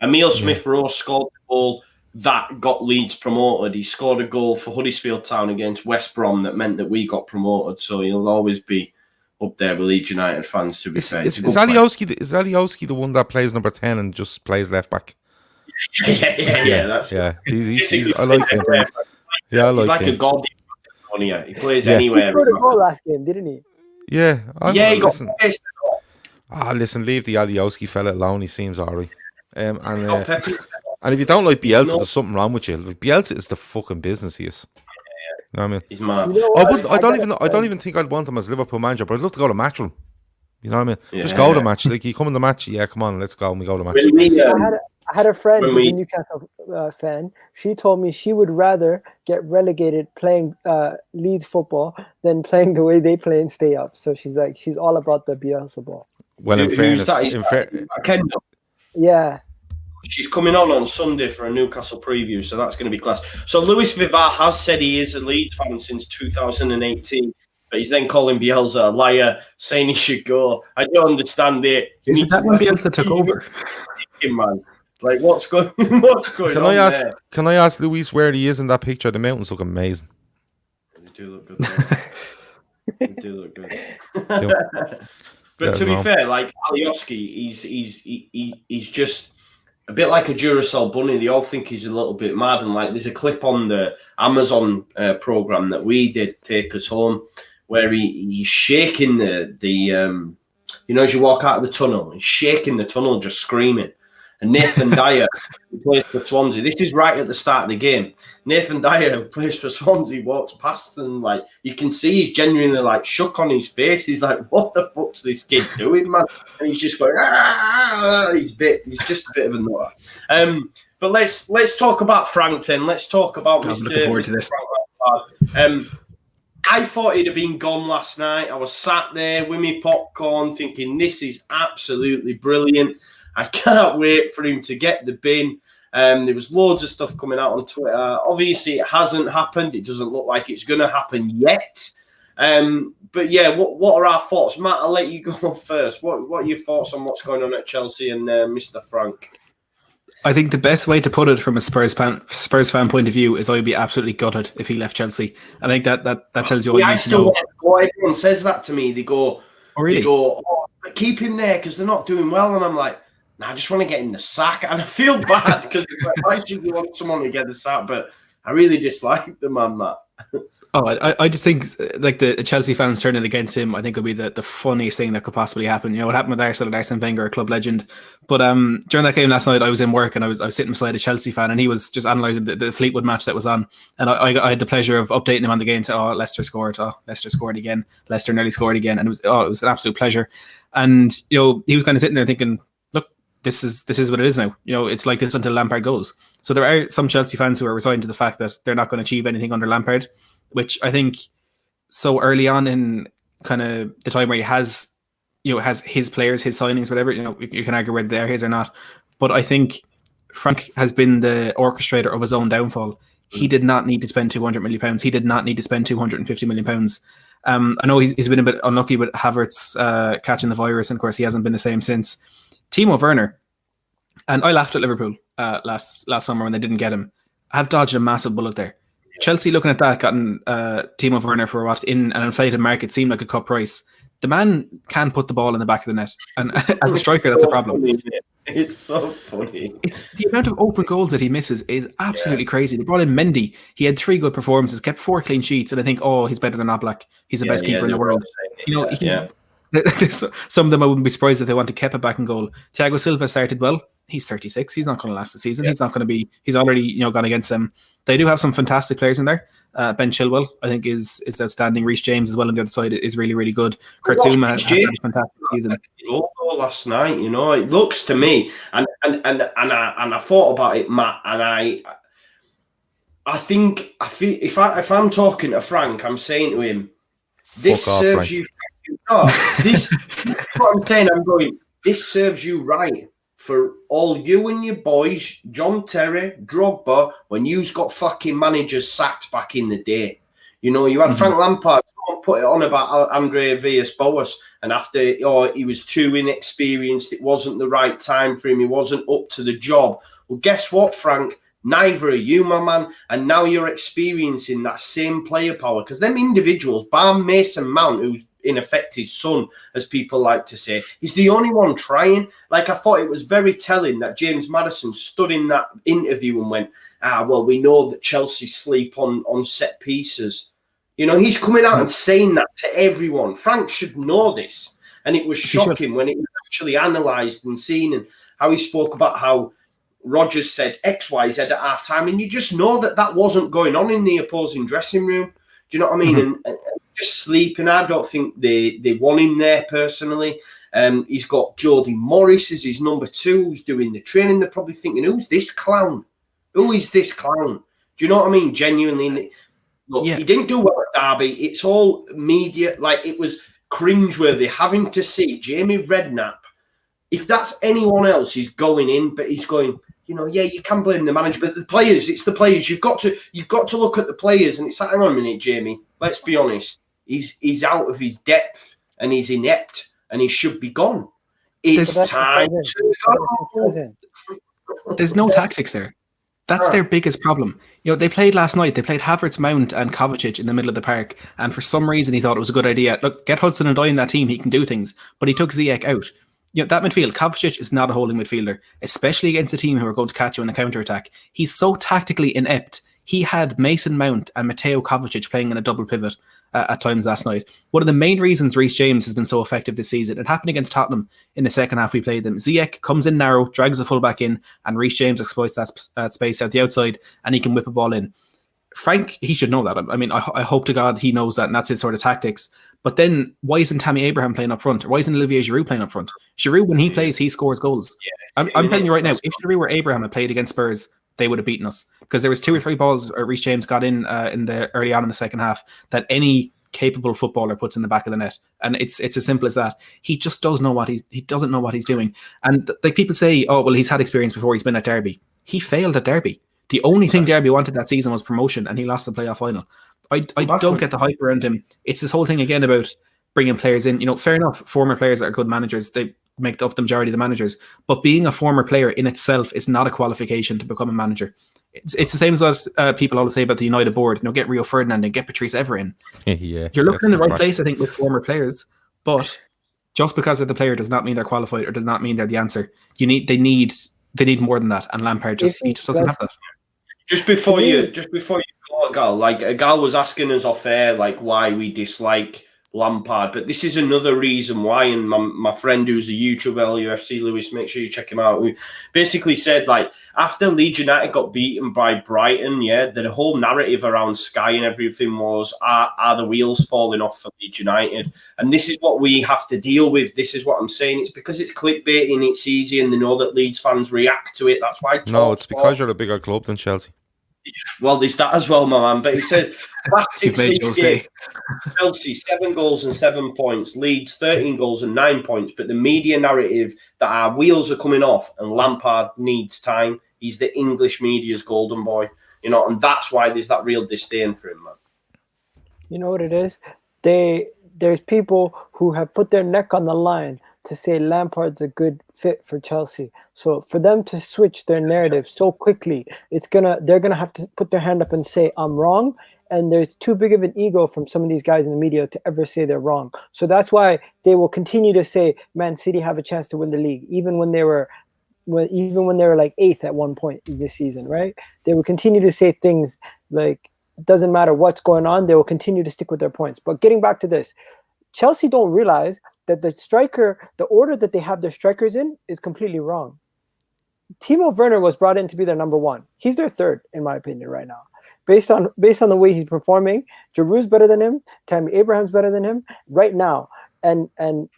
Emil Smith-Rowe scored the goal that got Leeds promoted. He scored a goal for Huddersfield Town against West Brom that meant that we got promoted. So he'll always be up there with Leeds United fans, to be fair. Is Alioski the one that plays number 10 and just plays left back? Yeah. He's I like him. Yeah, I like him. He's like a god. He plays He anywhere. scored a goal last game, didn't he? Yeah. He got pissed. Listen, leave the Alioski fella alone. He seems alright. And if you don't like Bielsa, there's something wrong with you. Like, Bielsa is the fucking business he is. You know what I mean? He's mad. You know I don't even think I'd want him as Liverpool manager, but I'd love to go to match with him. You know what I mean? Just go to match. Like, you come in the match, yeah, come on, let's go, and we go to match. I had a friend who's a Newcastle fan. She told me she would rather get relegated playing Leeds football than playing the way they play and stay up. So she's all about the Bielsa ball. Well, in fairness, yeah. She's coming on Sunday for a Newcastle preview, so that's going to be class. So Luis Vivar has said he is a Leeds fan since 2018, but he's then calling Bielsa a liar, saying he should go. I don't understand it. Is that when Bielsa took over? Man. Like, what's going on? Can I ask Luis where he is in that picture? The mountains look amazing. They do look good. But to be fair, like Alioski, he's just a bit like a Duracell bunny. They all think he's a little bit mad. And like, there's a clip on the Amazon program that we did, Take Us Home, where he's shaking the as you walk out of the tunnel, he's shaking the tunnel, just screaming. And Nathan Dyer, who plays for Swansea, this is right at the start of the game. Nathan Dyer, who plays for Swansea, walks past and like you can see he's genuinely like shook on his face. He's like, "What the fuck's this kid doing, man?" And he's just going, He's just a bit of a nutter. But let's talk about Frank then. Let's talk about I'm looking forward to this. I thought he'd have been gone last night. I was sat there with my popcorn thinking this is absolutely brilliant. I can't wait for him to get the bin. There was loads of stuff coming out on Twitter. Obviously, it hasn't happened. It doesn't look like it's going to happen yet. But yeah, what are our thoughts? Matt, I'll let you go first. What are your thoughts on what's going on at Chelsea and Mr. Frank? I think the best way to put it from a Spurs fan point of view is I'd be absolutely gutted if he left Chelsea. I think that tells you all you need to know. Everyone says that to me. They go, keep him there because they're not doing well. And I'm like, I just want to get him the sack. And I feel bad because why should you want someone to get the sack? But I really dislike the man, Matt. Oh, I just think like the Chelsea fans turning against him, I think would be the funniest thing that could possibly happen. You know what happened with Arsene Wenger, a club legend. But during that game last night, I was in work and I was sitting beside a Chelsea fan, and he was just analysing the Fleetwood match that was on, and I had the pleasure of updating him on the game. To Leicester scored, Leicester scored again, Leicester nearly scored again, and it was an absolute pleasure. And you know he was kind of sitting there thinking, look, this is what it is now. You know, it's like this until Lampard goes. So there are some Chelsea fans who are resigned to the fact that they're not going to achieve anything under Lampard, which I think so early on in kind of the time where he has his players, his signings, whatever, you know, you can argue whether they're his or not. But I think Frank has been the orchestrator of his own downfall. He did not need to spend £200 million. He did not need to spend £250 million. I know he's been a bit unlucky with Havertz catching the virus, and of course he hasn't been the same since. Timo Werner, and I laughed at Liverpool last summer when they didn't get him. I've dodged a massive bullet there. Chelsea, looking at that, gotten Timo Werner for what in an inflated market seemed like a cut price. The man can put the ball in the back of the net, and as a striker, that's a problem. It's so funny. It's the amount of open goals that he misses is absolutely crazy. They brought in Mendy. He had 3 good performances, kept 4 clean sheets, and I think, he's better than Oblak. He's the best keeper in the world. Some of them I wouldn't be surprised if they want to keep it back in goal. Thiago Silva started well. He's 36. He's not going to last the season. He's not going to be. He's already gone against them. They do have some fantastic players in there. Ben Chilwell, I think, is outstanding. Reece James as well on the other side is really, really good. Kurt Zouma has had a fantastic season. Last night, you know, it looks to me, and I thought about it, Matt, and I think if I'm talking to Frank, I'm saying to him, this serves you. No, this what I'm saying. I'm going. This serves you right for all you and your boys, John Terry, Drogba, when you's got fucking managers sacked back in the day. You know, you had Frank Lampard put it on about Andre Villas-Boas, and after he was too inexperienced, it wasn't the right time for him, he wasn't up to the job. Well, guess what, Frank? Neither are you, my man, and now you're experiencing that same player power, because them individuals, bar Mason Mount, who's in effect his son, as people like to say, he's the only one trying. Like, I thought it was very telling that James Maddison stood in that interview and went, well, we know that Chelsea sleep on set pieces. You know, he's coming out and saying that to everyone. Frank should know this. And it was shocking when it was actually analysed and seen, and how he spoke about how Rodgers said X, Y, Z at halftime, and you just know that wasn't going on in the opposing dressing room. Do you know what I mean? And just sleeping. I don't think they want him there personally. He's got Jody Morris as his number 2, who's doing the training. They're probably thinking, who's this clown? Who is this clown? Do you know what I mean? Genuinely. Look, he didn't do well at Derby. It's all media. Like, it was cringeworthy having to see Jamie Redknapp. If that's anyone else, he's going in, but he's going, you know, you can blame the manager, but the players, it's the players. You've got to look at the players, and it's like, hang on a minute, Jamie. Let's be honest. He's out of his depth, and he's inept, and he should be gone. It's time to go. There's no tactics there. That's their biggest problem. You know, they played last night. They played Havertz, Mount, and Kovacic in the middle of the park, and for some reason he thought it was a good idea. Look, get Hudson-Odoi in that team. He can do things, but he took Ziyech out. You know, that midfield, Kovacic is not a holding midfielder, especially against a team who are going to catch you in the counter-attack. He's so tactically inept. He had Mason Mount and Mateo Kovacic playing in a double pivot at times last night. One of the main reasons Reece James has been so effective this season, it happened against Tottenham in the second half we played them. Ziyech comes in narrow, drags the fullback in, and Reece James exploits that space out the outside, and he can whip a ball in. Frank, he should know that. I mean, I hope to God he knows that, and that's his sort of tactics. But then, why isn't Tammy Abraham playing up front? Or why isn't Olivier Giroud playing up front? Giroud, when he plays, he scores goals. I'm telling you right now, if Giroud or Abraham had played against Spurs, they would have beaten us. Because there was 2 or 3 balls Reece James got in the early on in the second half that any capable footballer puts in the back of the net, and it's as simple as that. He just doesn't know what he's doing. And like people say, oh well, he's had experience before. He's been at Derby. He failed at Derby. The only thing Derby wanted that season was promotion, and he lost the playoff final. I don't get the hype around him. It's this whole thing again about bringing players in. You know, fair enough, former players are good managers. They make up the majority of the managers. But being a former player in itself is not a qualification to become a manager. It's the same as what people always say about the United board. You know, get Rio Ferdinand and get Patrice Evra in. You're looking in the right place, I think, with former players. But just because they're the player does not mean they're qualified, or does not mean they're the answer. They need more than that. And Lampard just doesn't have that. Just before you Egal. Like Egal was asking us off air, like why we dislike Lampard, but this is another reason why. And my friend who's a YouTuber, LUFC Lewis, make sure you check him out, who basically said, like, after Leeds United got beaten by Brighton, the whole narrative around Sky and everything was, are the wheels falling off for Leeds United? And this is what we have to deal with. This is what I'm saying. It's because it's clickbait and it's easy, and they know that Leeds fans react to it. That's why. No, it's because you're a bigger club than Chelsea. Well, there's that as well, my man. But he says, last 6 league games, Chelsea 7 goals and 7 points, Leeds 13 goals and 9 points. But the media narrative that our wheels are coming off and Lampard needs time. He's the English media's golden boy, and that's why there's that real disdain for him, man. You know what it is? There's people who have put their neck on the line to say Lampard's a good fit for Chelsea. So for them to switch their narrative so quickly, they're gonna have to put their hand up and say I'm wrong. And there's too big of an ego from some of these guys in the media to ever say they're wrong. So that's why they will continue to say Man City have a chance to win the league, even when they were like 8th at one point this season, right? They will continue to say things like it doesn't matter what's going on. They will continue to stick with their points. But getting back to this, Chelsea don't realize that the order that they have their strikers in is completely wrong. Timo Werner was brought in to be their number 1. He's their 3rd, in my opinion, right now. Based on the way he's performing, Giroud's better than him, Tammy Abraham's better than him right now. And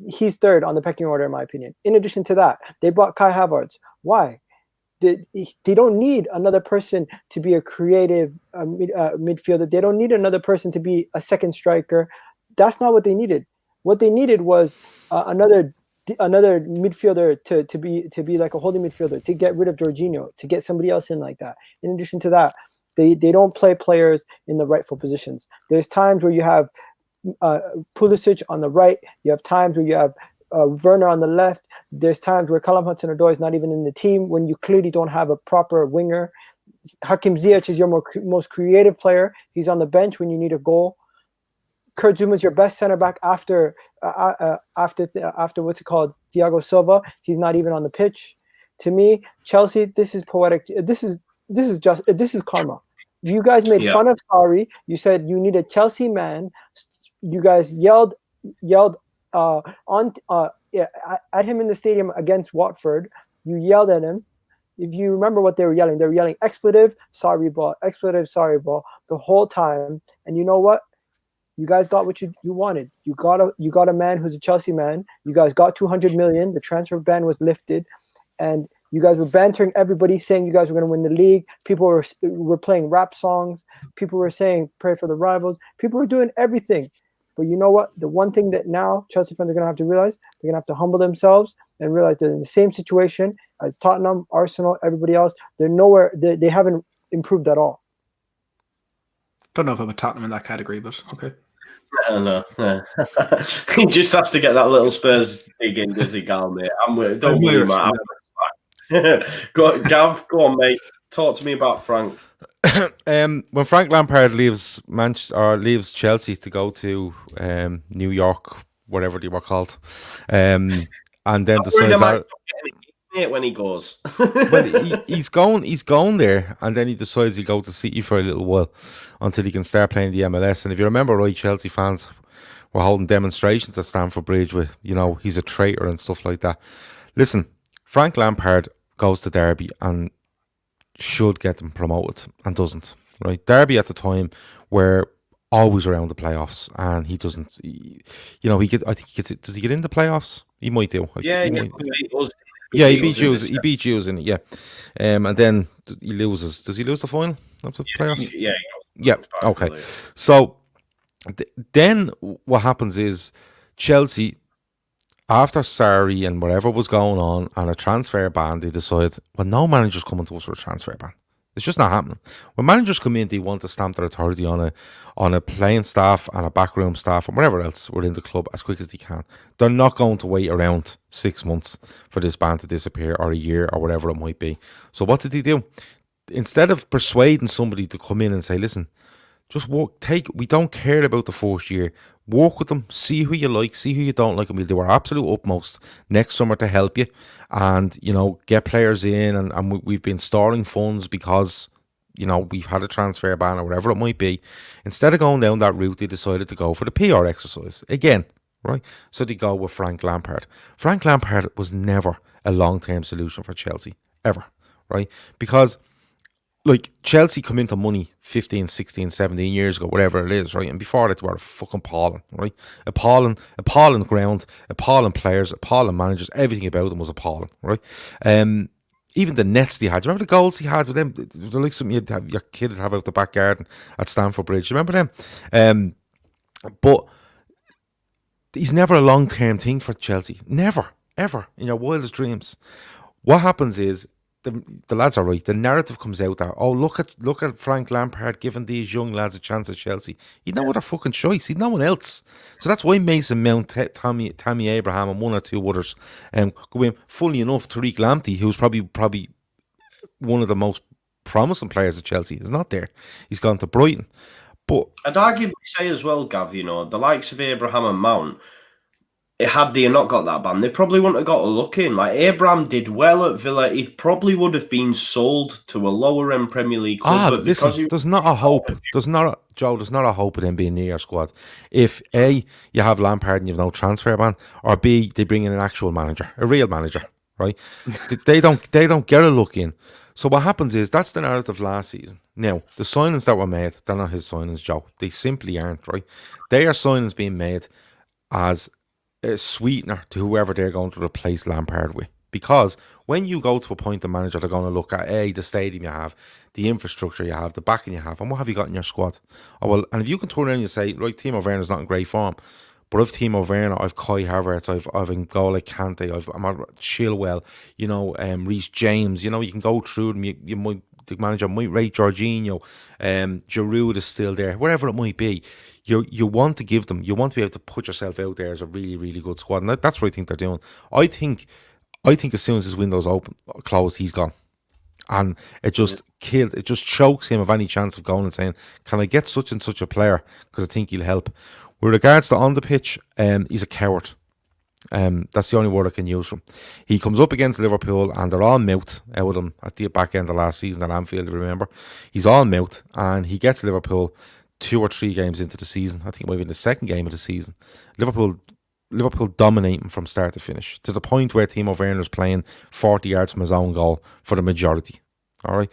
he's 3rd on the pecking order, in my opinion. In addition to that, they bought Kai Havertz. Why? They don't need another person to be a creative midfielder. They don't need another person to be a second striker. That's not what they needed. What they needed was another midfielder to be like a holding midfielder, to get rid of Jorginho, to get somebody else in like that. In addition to that, they don't play players in the rightful positions. There's times where you have Pulisic on the right. You have times where you have Werner on the left. There's times where Callum Hudson-Odoi is not even in the team when you clearly don't have a proper winger. Hakim Ziyech is your most creative player. He's on the bench when you need a goal. Kurt Zuma's your best center back after what's it called, Thiago Silva. He's not even on the pitch. To me, Chelsea, this is poetic. This is karma. You guys made fun of Sarri. You said you need a Chelsea man. You guys yelled at him in the stadium against Watford. You yelled at him. If you remember what they were yelling expletive, sorry ball, the whole time. And you know what? You guys got what you wanted. You got a man who's a Chelsea man. You guys got 200 million. The transfer ban was lifted, and you guys were bantering everybody, saying you guys were going to win the league. People were playing rap songs. People were saying pray for the rivals. People were doing everything. But you know what? The one thing that now Chelsea fans are going to have to realize, they're going to have to humble themselves and realize they're in the same situation as Tottenham, Arsenal, everybody else. They're nowhere. They haven't improved at all. Don't know if I'm a Tottenham in that category, but okay. No. He just has to get that little Spurs dig in, does he, Gal, mate? Don't worry, mate. Gav, go on, mate. Talk to me about Frank. When Frank Lampard leaves Chelsea to go to New York, whatever they were called, and then decides when he goes. Well, he's going there, and then he decides he'll go to City for a little while until he can start playing the MLS. And if you remember right, Chelsea fans were holding demonstrations at Stamford Bridge with, he's a traitor and stuff like that. Listen, Frank Lampard goes to Derby and should get them promoted and doesn't. Right, Derby at the time were always around the playoffs, and he doesn't. Does he get in the playoffs? He might do. He does. Yeah, he beat Hughes in it, yeah. And then he loses. Does he lose the final of the playoffs? Yeah. Okay. So then what happens is Chelsea, after Sarri and whatever was going on and a transfer ban, they decide, well, no manager's coming to us for a transfer ban. It's just not happening. When managers come in, they want to stamp their authority on a playing staff and a backroom staff and whatever else within the club as quick as they can. They're not going to wait around 6 months for this ban to disappear, or a year, or whatever it might be. So what did they do? Instead of persuading somebody to come in and say, listen, just we don't care about the first year. Work with them, see who you like, see who you don't like, and we'll do our absolute utmost next summer to help you and, get players in. And we've been storing funds because you know, we've had a transfer ban or whatever it might be. Instead of going down that route, they decided to go for the PR exercise again, right? So they go with Frank Lampard. Frank Lampard was never a long-term solution for Chelsea, ever, right? Because, like, Chelsea come into money 15, 16, 17 years ago, whatever it is, right? And before that, they were fucking appalling, right? Appalling ground, appalling players, appalling managers. Everything about them was appalling, right? Even the nets they had. Do you remember the goals he had with them? They're like something your kid would have out the back garden at Stamford Bridge. Do you remember them? But he's never a long-term thing for Chelsea. Never, ever, in your wildest dreams. What happens is, the lads are right. The narrative comes out that, oh, look at Frank Lampard giving these young lads a chance at Chelsea. He'd no other fucking choice. He'd no one else. So that's why Mason Mount, Tammy Abraham, and one or two others go in. Funnily enough, Tariq Lamptey, who's probably one of the most promising players at Chelsea, is not there. He's gone to Brighton. But I'd arguably say as well, Gav, you know, the likes of Abraham and Mount, had they not got that ban, they probably wouldn't have got a look in. Like, Abraham did well at Villa. He probably would have been sold to a lower end Premier League club. But listen, there's not a hope. There's not a hope of them being near your squad. If A, you have Lampard and you have no transfer ban, or B, they bring in an actual manager, a real manager, right? they don't get a look in. So what happens is, that's the narrative last season. Now, the signings that were made, they're not his signings, Joe. They simply aren't, right? They are signings being made as a sweetener to whoever they're going to replace Lampard with. Because when you go to appoint the manager, they're going to look at the stadium you have, the infrastructure you have, the backing you have, and what have you got in your squad? Oh, well, and if you can turn around and say, right, Timo Werner's not in great form, but I've Timo Werner, I've Kai Havertz, I've N'Golo Kante, I'm at Chilwell, you know, Reece James, you know, you can go through them. You might, the manager might rate Jorginho, Giroud is still there, whatever it might be. You want to give them, you want to be able to put yourself out there as a really, really good squad, and that's what I think they're doing. I think as soon as his window's closed, he's gone, and it just chokes him of any chance of going and saying, can I get such and such a player, because I think he'll help. With regards to on the pitch, he's a coward. That's the only word I can use for him. He comes up against Liverpool and they're all mouthed out with him at the back end of last season at Anfield, if you remember. He's all mouthed, and he gets Liverpool 2 or 3 games into the season. I think it might be in the second game of the season. Liverpool dominating from start to finish, to the point where Timo Werner's playing 40 yards from his own goal for the majority. All right.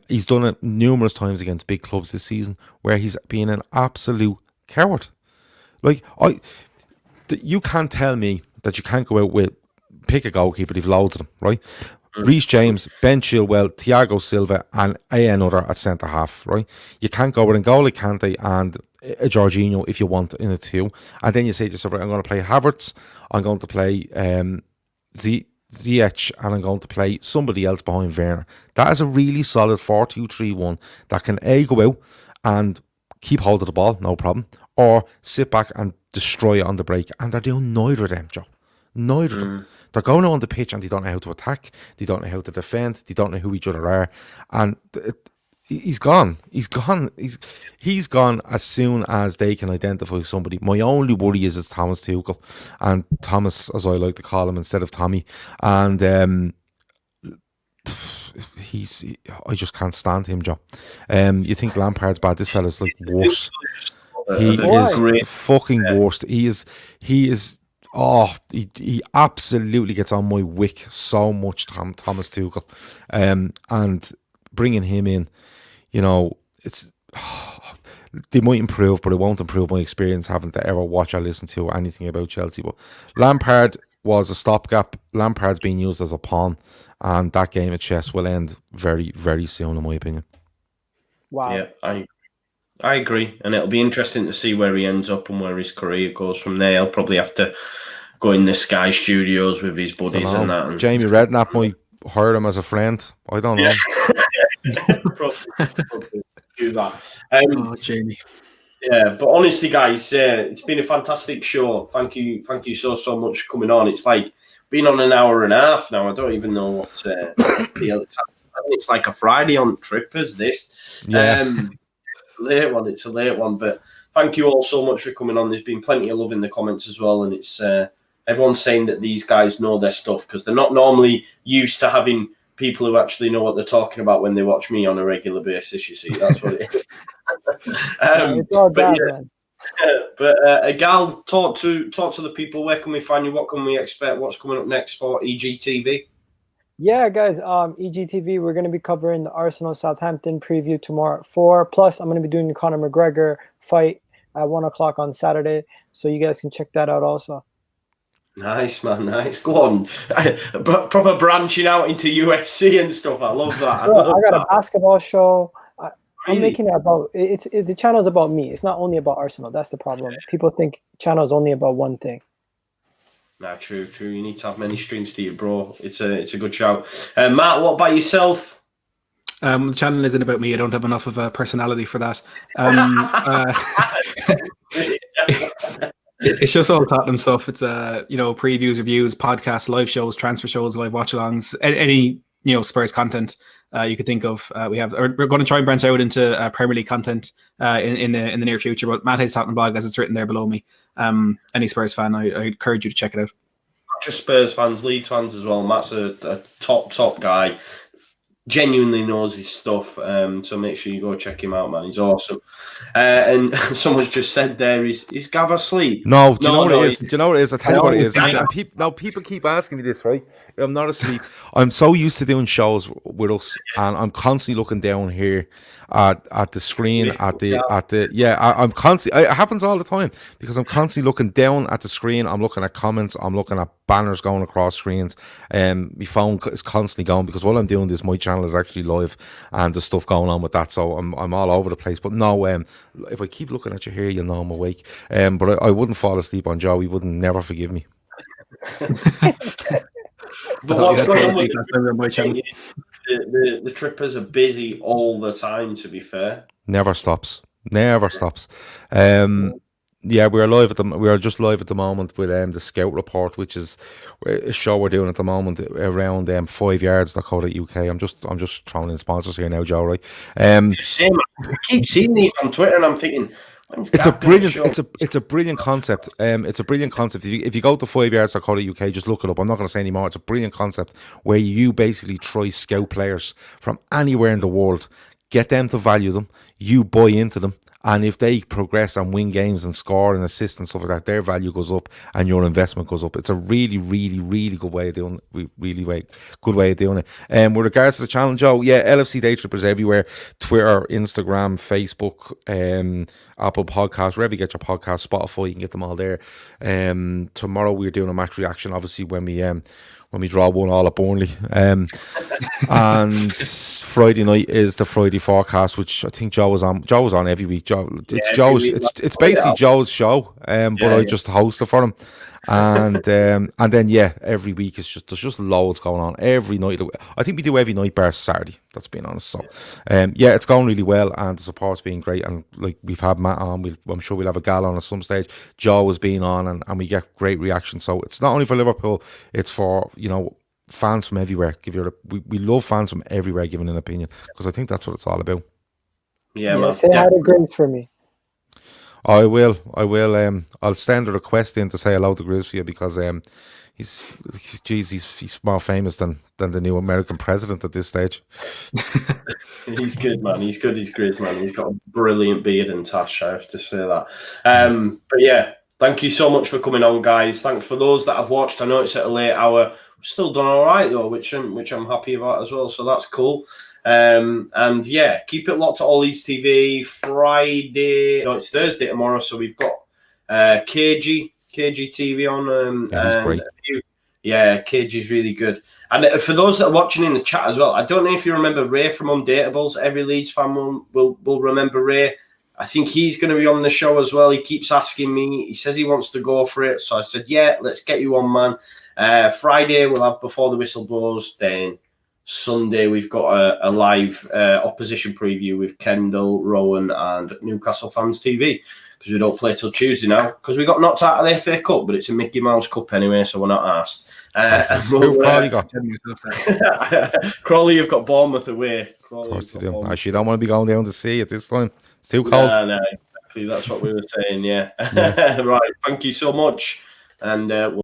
He's done it numerous times against big clubs this season, where he's been an absolute coward. Like, you can't tell me that you can't go out with, pick a goalkeeper, they've loads of them, right? Reece James, Ben Chilwell, Thiago Silva, and another at centre half, right? You can't go with N'Golo Kante and a Jorginho if you want in a 2, and then you say to yourself, right, I'm going to play Havertz, I'm going to play Ziyech, and I'm going to play somebody else behind Werner. That is a really solid 4-2-3-1 that can go out and keep hold of the ball, no problem, or sit back and destroy it on the break. And they're doing neither of them, Joe. Neither of them. They're going out on the pitch and they don't know how to attack. They don't know how to defend. They don't know who each other are. And he's gone. He's gone. He's gone as soon as they can identify somebody. My only worry is it's Thomas Tuchel. And Thomas, as I like to call him, instead of Tommy. And I just can't stand him, Joe. You think Lampard's bad? This fella's like worse. He is the fucking worst. He is. Oh, he absolutely gets on my wick so much, Thomas Tuchel. And bringing him in, you know, they might improve, but it won't improve my experience having to ever watch or listen to anything about Chelsea. But Lampard was a stopgap. Lampard's being used as a pawn, and that game of chess will end very, very soon, in my opinion. Wow. Yeah, I agree, and it'll be interesting to see where he ends up and where his career goes from there. He'll probably have to go in the Sky Studios with his buddies and that. And Jamie Redknapp might hire him as a friend. I don't know. probably do that. Jamie. Yeah, but honestly, guys, it's been a fantastic show. Thank you so much for coming on. It's like been on an hour and a half now. I don't even know what it's like a Friday on Trippers. This. Yeah. It's a late one, but thank you all so much for coming on. There's been plenty of love in the comments as well, and it's everyone's saying that these guys know their stuff because they're not normally used to having people who actually know what they're talking about when they watch me on a regular basis. You see, that's what it is. It's all bad, man. But Egal, talk to the people. Where can we find you? What can we expect? What's coming up next for EGTV? Yeah, guys, EGTV, we're going to be covering the Arsenal-Southampton preview tomorrow at 4. Plus, I'm going to be doing the Conor McGregor fight at 1 o'clock on Saturday. So you guys can check that out also. Nice, man, nice. Go on. Proper branching out into UFC and stuff. I love that. I got a basketball show. I'm making it about, the channel's about me. It's not only about Arsenal. That's the problem. People think channel's only about one thing. Nah, true. You need to have many strings to you, bro. It's a good shout. Matt, what about yourself? The channel isn't about me. I don't have enough of a personality for that. It's just all Tottenham stuff. It's previews, reviews, podcasts, live shows, transfer shows, live watch-alongs, any Spurs content you could think of. We're going to try and branch out into Premier League content in the near future. But Matt Hayes Tottenham blog, as it's written there below me. Any Spurs fan, I encourage you to check it out. Not just Spurs fans, Leeds fans as well. Matt's a top guy. Genuinely knows his stuff, so make sure you go check him out, man. He's awesome. And someone's just said there, is Gav asleep? No, do you know what it is? Do you know what it is? I'll tell you what it is. People keep asking me this, right? I'm not asleep. I'm so used to doing shows with us, and I'm constantly looking down here at the screen, I'm constantly, it happens all the time, because I'm constantly looking down at the screen. I'm looking at comments, I'm looking at banners going across screens. My phone is constantly going, because while I'm doing this, my channel is actually live, and there's stuff going on with that, so I'm all over the place. But no, if I keep looking at you here, you'll know I'm awake. But I wouldn't fall asleep on Joe. He would never forgive me. But what's going on with my channel? The trippers are busy all the time, to be fair. Never stops. Yeah, we are just live at the moment with the Scout Report, which is a show we're doing at the moment around 5 yards.co.uk. I'm just throwing in sponsors here now, Joe, right? Same. I keep seeing these on Twitter, and I'm thinking, it's a brilliant concept. It's a brilliant concept. If you go to 5 yards.co.uk, just look it up. I'm not going to say anymore. It's a brilliant concept where you basically try scout players from anywhere in the world, get them to value them, you buy into them, and if they progress and win games and score and assist and stuff like that, their value goes up and your investment goes up. It's a really, really, really good way of doing it. Good way of doing it. With regards to the channel, Joe, yeah, LFC Day Trippers everywhere. Twitter, Instagram, Facebook, Apple Podcasts, wherever you get your podcasts, Spotify, you can get them all there. Tomorrow we're doing a match reaction, obviously, when we draw 1-1 at Burnley. And Friday night is the Friday forecast, which I think Joe was on every week. It's basically Joe's show, but I just host it for him. And then every week there's just loads going on every night. I think we do every night bar Saturday, that's being honest. So it's going really well, and the support's been great. And like, we've had Matt on, I'm sure we'll have a gal on at some stage. Joe has been on, and we get great reaction. So it's not only for Liverpool, it's for fans from everywhere. We love fans from everywhere giving an opinion, because I think that's what it's all about. Yeah, say hi to Grace for me. I will. I'll send a request in to say hello to Grizz for you, because he's more famous than the new American president at this stage. He's good, man. He's good. He's Grizz, man. He's got a brilliant beard and tash, I have to say that. But yeah, thank you so much for coming on, guys. Thanks for those that have watched. I know it's at a late hour. We've still done all right though, which I'm happy about as well. So that's cool. And yeah, keep it locked to ALLLEEDSTV. Friday, no, it's Thursday tomorrow, so we've got KGTV on. That's great. KG's really good. And for those that are watching in the chat as well, I don't know if you remember Ray from Undateables. Every Leeds fan will remember Ray. I think he's going to be on the show as well. He keeps asking me. He says he wants to go for it. So I said, yeah, let's get you on, man. Friday, we'll have Before the Whistle Blows. Then Sunday, we've got a live opposition preview with Kendall, Rowan, and Newcastle Fans TV, because we don't play till Tuesday now, because we got knocked out of the FA Cup, but it's a Mickey Mouse Cup anyway, so we're not asked. Who Crawley got? Crawley, you've got Bournemouth away. Of course you do. Actually, you don't want to be going down to sea at this time. It's too cold. No, exactly. That's what we were saying, yeah. Right, thank you so much. And we'll